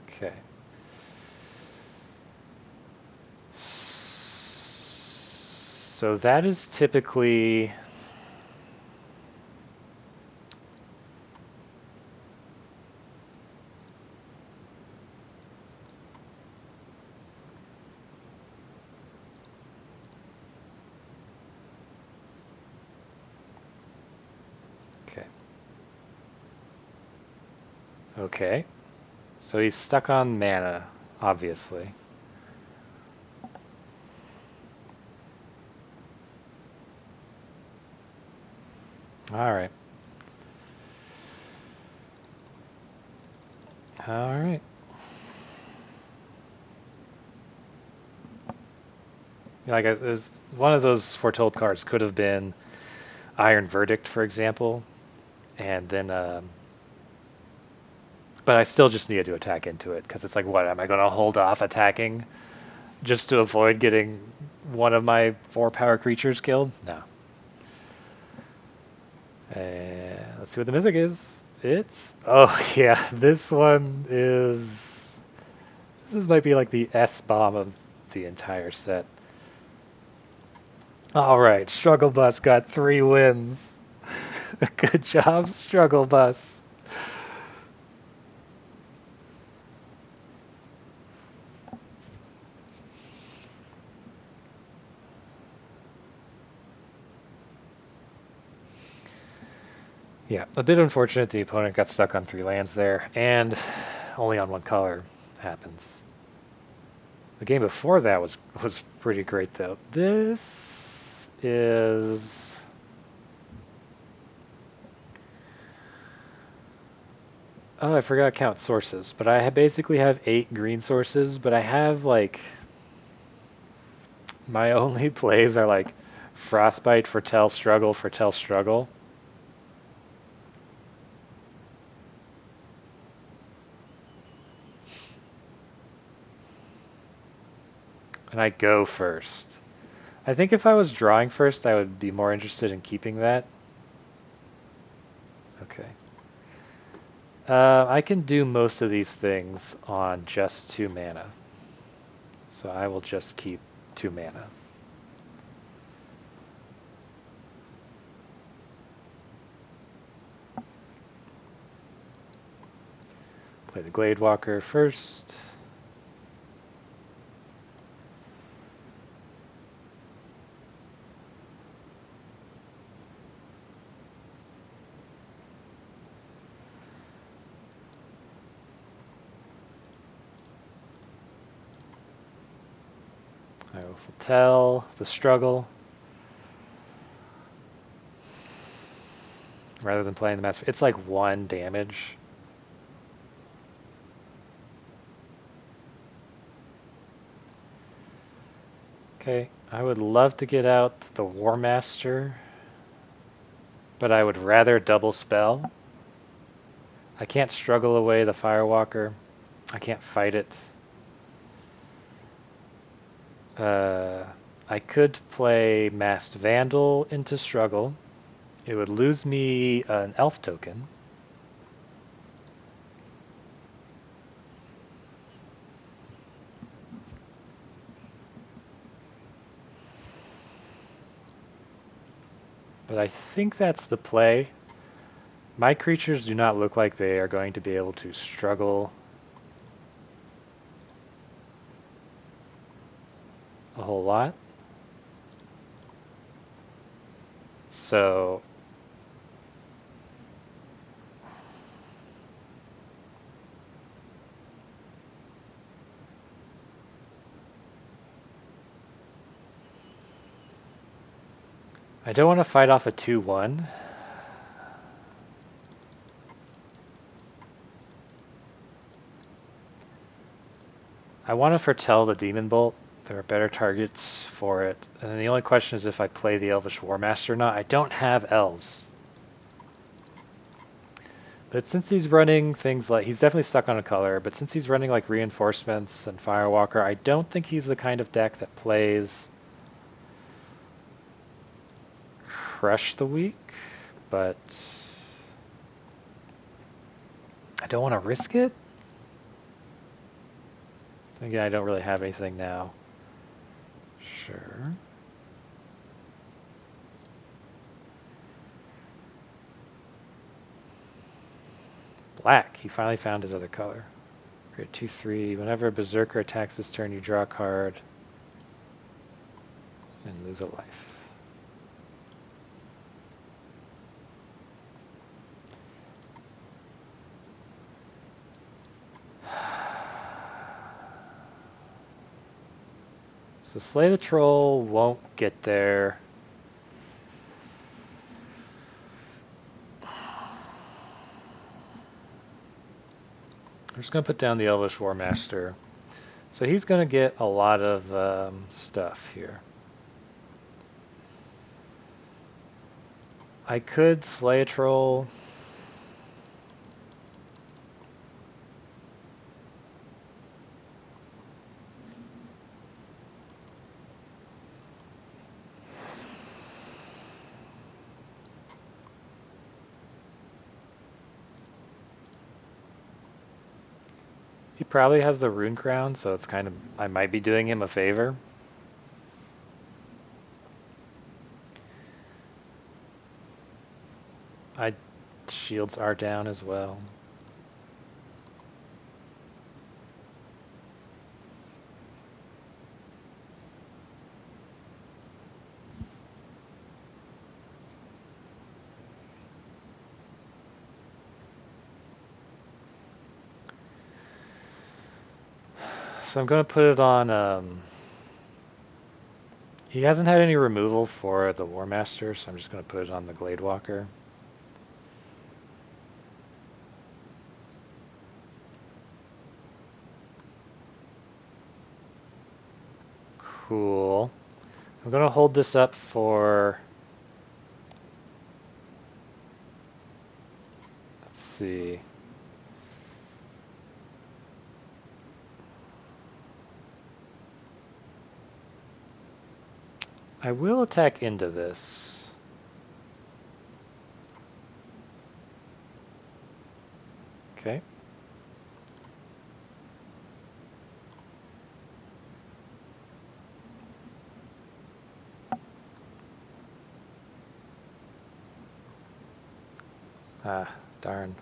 Okay. So that is typically... Okay. Okay. So he's stuck on mana, obviously. Alright. Alright. Like, one of those foretold cards could have been Iron Verdict, for example, and then, but I still just needed to attack into it, because it's like, what, am I going to hold off attacking just to avoid getting one of my 4 power creatures killed? No. Let's see what the mythic is. Oh yeah, this one is, this might be like the S-bomb of the entire set. Alright, Struggle Bus got 3 wins. Good job, Struggle Bus. Yeah, a bit unfortunate the opponent got stuck on 3 lands there, and only on 1 color happens. The game before that was pretty great though. This is... Oh, I forgot to count sources, but I basically have 8 green sources, but I have like... My only plays are like Frostbite, Foretell, Struggle. And I go first. I think if I was drawing first, I would be more interested in keeping that. Okay. I can do most of these things on just 2 mana. So I will just keep 2 mana. the Gladewalker first. I will tell the struggle rather than playing the master. It's like 1 damage. Okay, I would love to get out the War Master, but I would rather double spell. I can't struggle away the Firewalker. I can't fight it. I could play Masked Vandal into struggle. It would lose me an elf token. But I think that's the play. My creatures do not look like they are going to be able to struggle a whole lot. So I don't want to fight off a 2/1. I want to foretell the Demon Bolt. There are better targets for it. And then the only question is if I play the Elvish War Master or not. I don't have elves. But since he's running things like, he's definitely stuck on a color, but since he's running like Reinforcements and Firewalker, I don't think he's the kind of deck that plays Crush the Weak, but I don't want to risk it. Again, I don't really have anything now. Sure. Black. He finally found his other color. Create 2/3. Whenever a Berserker attacks this turn, you draw a card and lose a life. So Slay the Troll won't get there. I'm just going to put down the Elvish War Master. So he's going to get a lot of stuff here. I could Slay a Troll. He probably has the Rune Crown, so it's kind of, I might be doing him a favor. Shields are down as well. So I'm going to put it on, he hasn't had any removal for the War Master, so I'm just going to put it on the Gladewalker. Cool. I'm going to hold this up for, let's see. I will attack into this. Okay. Ah, darn.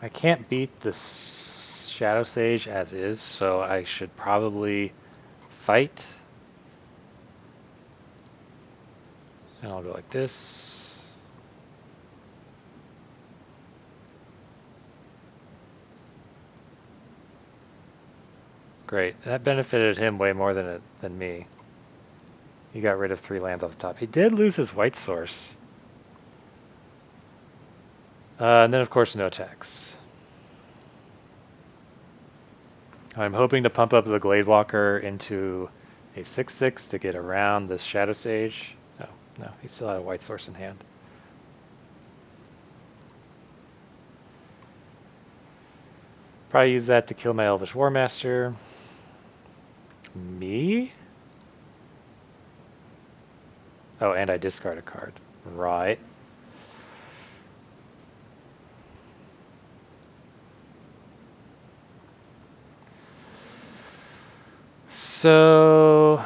I can't beat the Shadow Sage as is, so I should probably fight. And I'll go like this. Great. That benefited him way more than me. He got rid of 3 lands off the top. He did lose his white source. And then, of course, no attacks. I'm hoping to pump up the Gladewalker into a 6/6 to get around this Shadow Sage. Oh, no, he still had a white source in hand. Probably use that to kill my Elvish War Master. Me? Oh, and I discard a card. Right. So...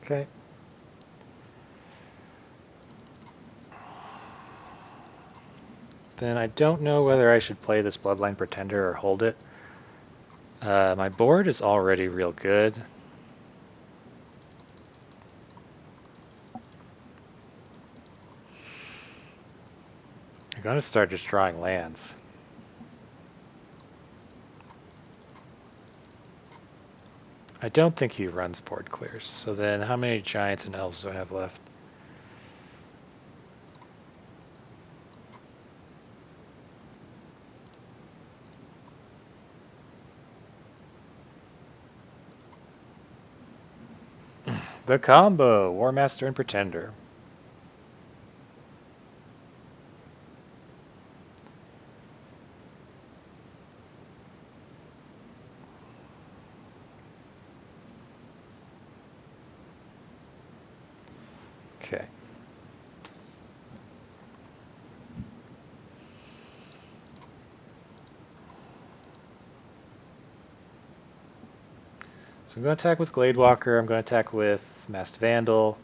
Okay. Then I don't know whether I should play this Bloodline Pretender or hold it. My board is already real good. I'm going to start just drawing lands. I don't think he runs board clears. So then how many giants and elves do I have left? The combo, War Master and Pretender. Okay. So I'm going to attack with Gladewalker, I'm going to attack with Masked Vandal,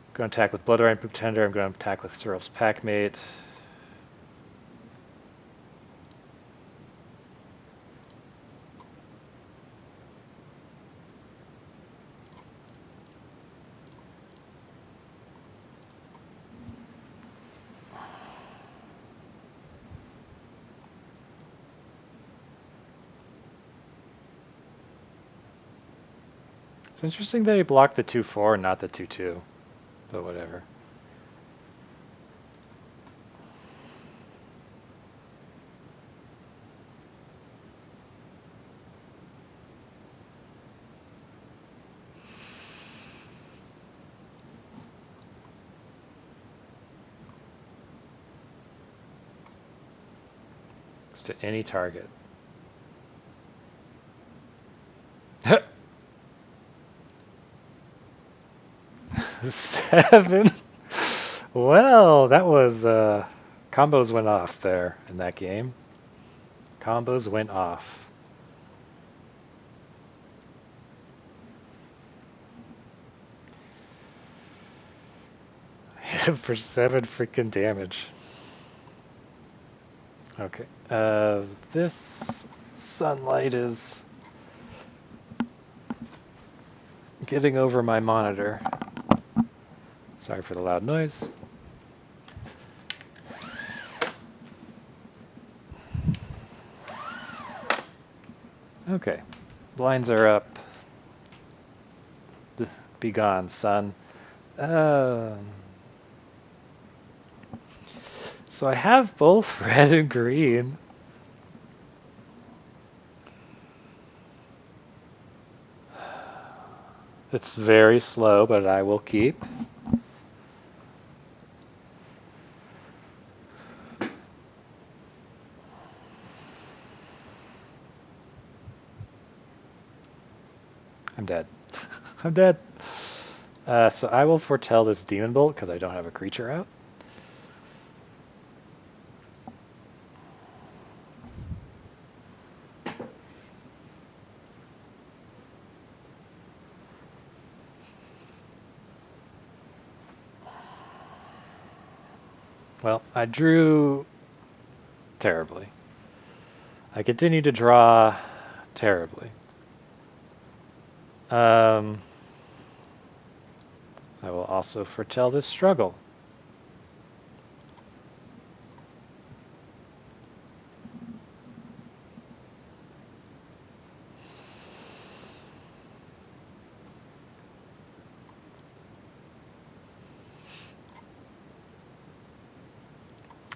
I'm going to attack with Bloodline Pretender, I'm going to attack with Cyril's Packmate. It's interesting that he blocked the 2/4 and not the 2/2, but whatever. It's to any target. 7? Well, that was, combos went off there in that game. Combos went off. Hit him for 7 freaking damage. Okay, this sunlight is getting over my monitor. Sorry for the loud noise. Okay, blinds are up. Be gone, sun. So I have both red and green. It's very slow, but I will keep. I'm dead. I'm dead. So I will foretell this Demon Bolt because I don't have a creature out. Well, I drew terribly. I continue to draw terribly. I will also foretell this struggle.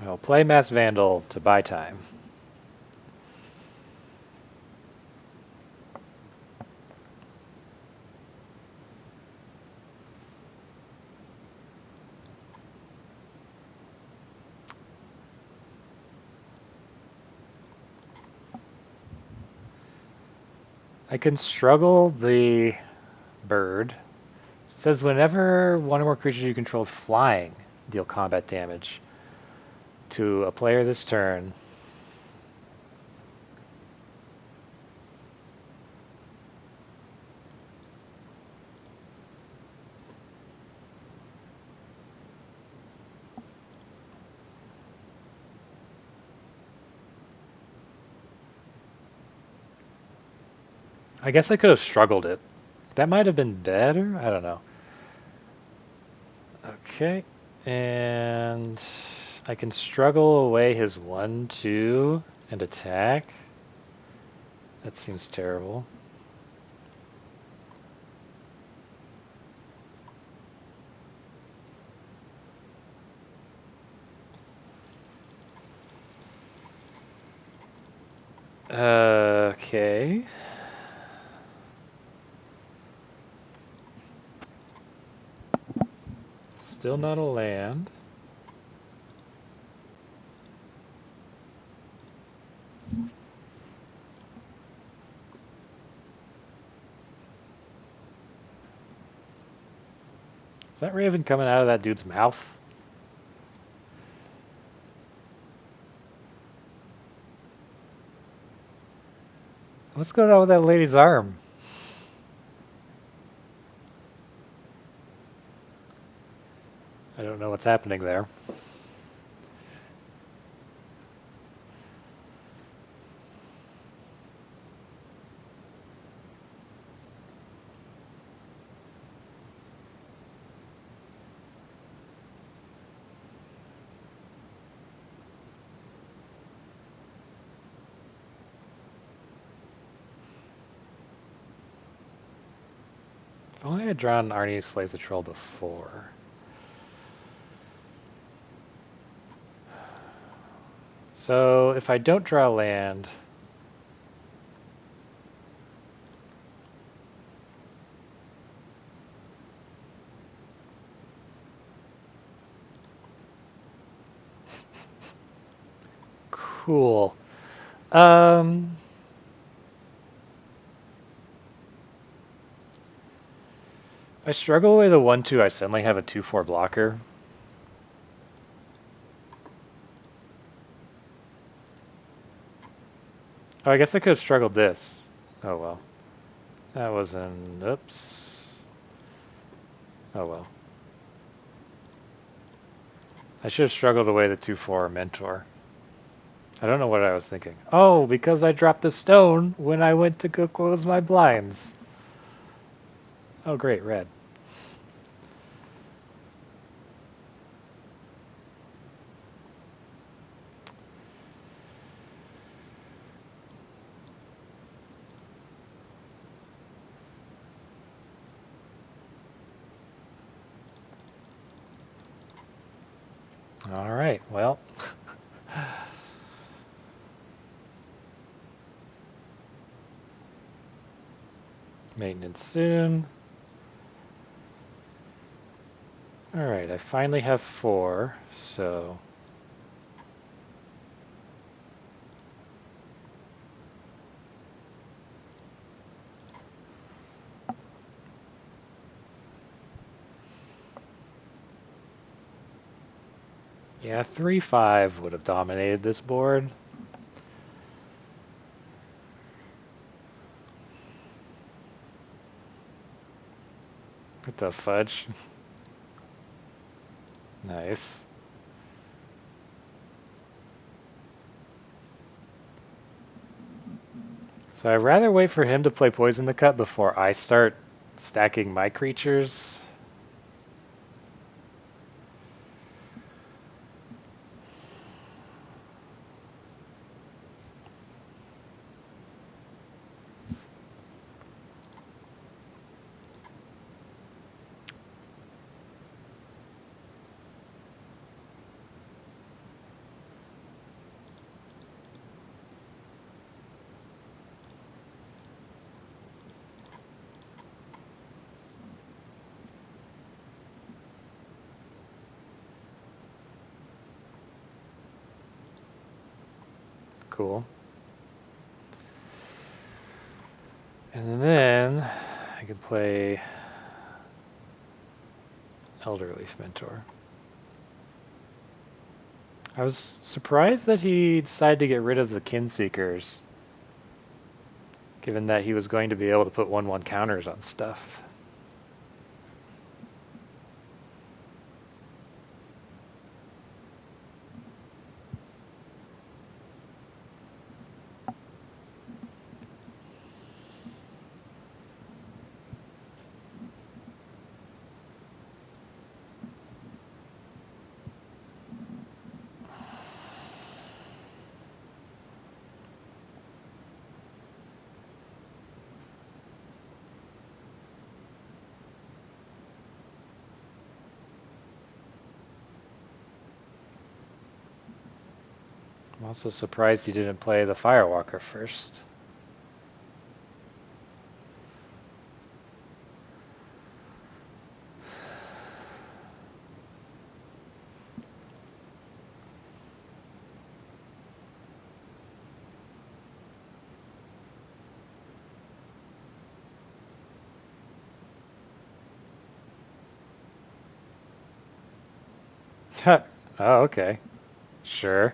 I will play Mass Vandal to buy time. I can struggle the bird. It says whenever one or more creatures you control is flying, deal combat damage to a player this turn. I guess I could have struggled it. That might have been better. I don't know. Okay. And I can struggle away his 1/2 and attack. That seems terrible. Okay. Still not a land. Is that Raven coming out of that dude's mouth? What's going on with that lady's arm? I don't know what's happening there. If only I had drawn Arnie Slays the Troll before. So if I don't draw land, cool. If I struggle away the 1/2, I suddenly have a 2/4 blocker. Oh, I guess I could have struggled this. Oh well. That was an oops. Oh well. I should have struggled away the 2/4 Mentor. I don't know what I was thinking. Oh, because I dropped the stone when I went to go close my blinds. Oh great, red. Alright, well. Maintenance soon. Alright, I finally have 4, so... Yeah, 3-5 would have dominated this board. What the fudge? Nice. So I'd rather wait for him to play Poison the Cup before I start stacking my creatures. Cool. And then I could play Elderleaf Mentor. I was surprised that he decided to get rid of the Kinseekers, given that he was going to be able to put 1/1 counters on stuff. I'm also surprised he didn't play the Firewalker first. Oh, okay. Sure.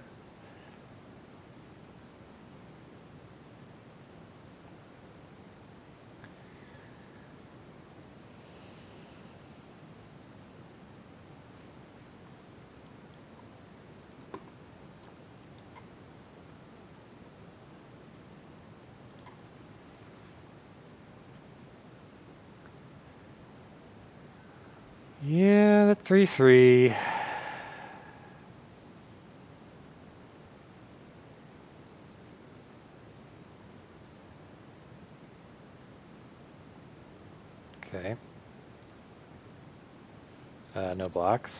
Yeah, the 3/3. Okay. No blocks.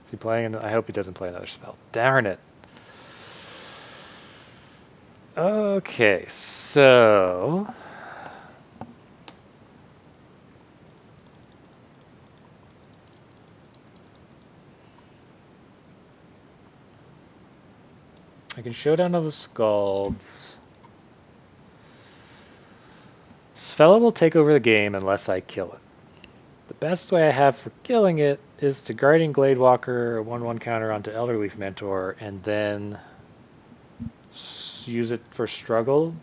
Is he playing? I hope he doesn't play another spell. Darn it. Okay, so... I can Showdown of the Skalds. Svella will take over the game unless I kill it. The best way I have for killing it is to Guardian Gladewalker, a 1/1 counter onto Elderleaf Mentor, and then use it for struggle.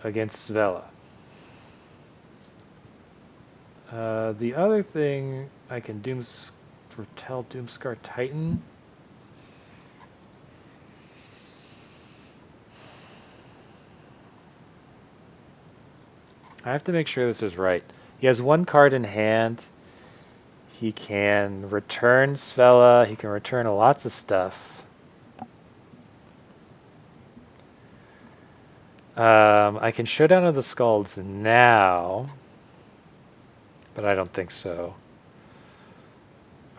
Against Svella. The other thing I can foretell Doomscar Titan. I have to make sure this is right. He has 1 card in hand. He can return Svella. He can return lots of stuff. I can Showdown of the Skalds now, but I don't think so.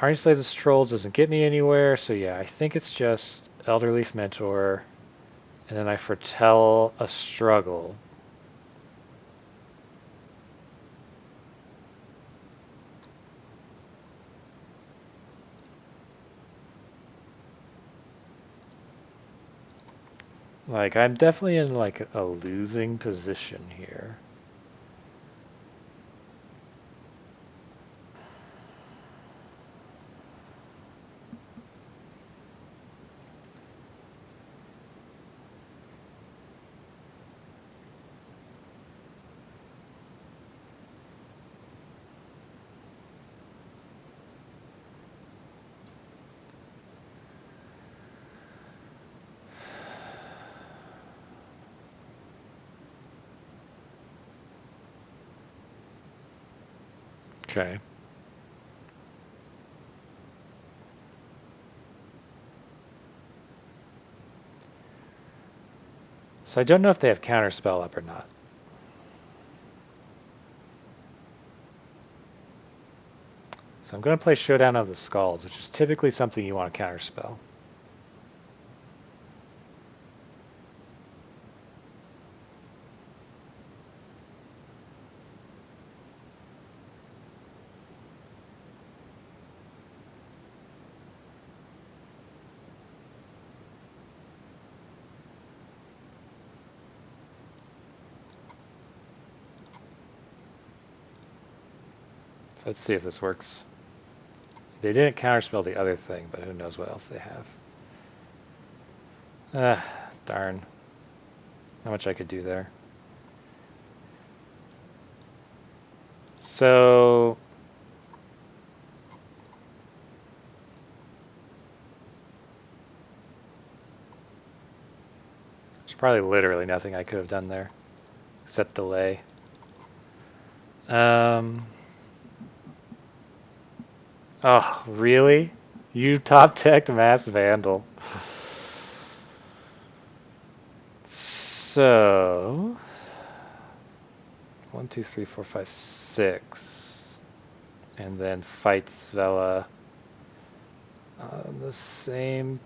Arnie Slays the Trolls doesn't get me anywhere, so yeah, I think it's just Elderleaf Mentor, and then I foretell a struggle. Like, I'm definitely in like a losing position here. Okay. So I don't know if they have Counterspell up or not. So I'm going to play Showdown of the Skalds, which is typically something you want to Counterspell. So let's see if this works. They didn't Counterspell the other thing, but who knows what else they have. Ah, darn. How much I could do there. So there's probably literally nothing I could have done there except delay. Oh, really? You top decked Mass Vandal. So 1, 2, 3, 4, 5, 6. And then fight Svella on the same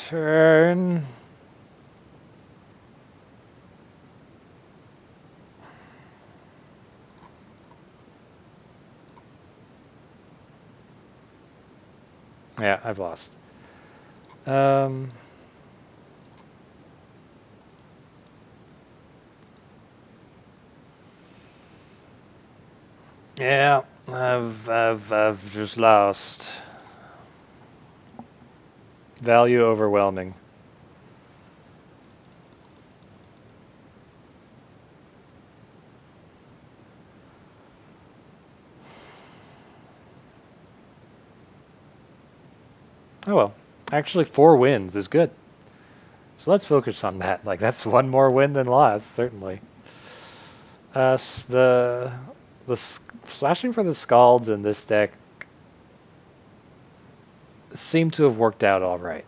turn. Yeah, I've lost. Yeah, I've just lost. Value overwhelming. Oh well. Actually, 4 wins is good. So let's focus on that. Like, that's one more win than loss, certainly. The slashing for the Skalds in this deck seem to have worked out all right.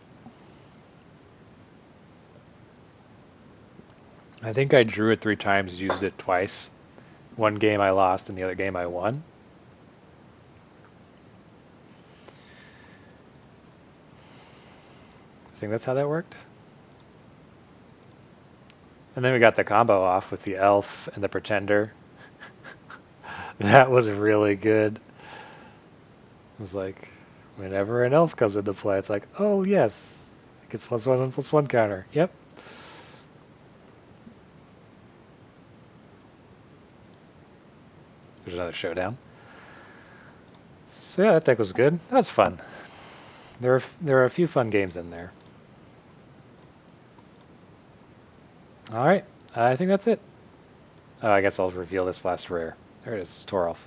I think I drew it 3 times, used it twice. One game I lost and the other game I won. I think that's how that worked. And then we got the combo off with the elf and the pretender. That was really good. It was like, whenever an elf comes into play, it's like, oh yes, it gets +1 and +1 counter. Yep. There's another showdown. So yeah, that deck was good. That was fun. There are a few fun games in there. All right, I think that's it. I guess I'll reveal this last rare. There it is, Toralf.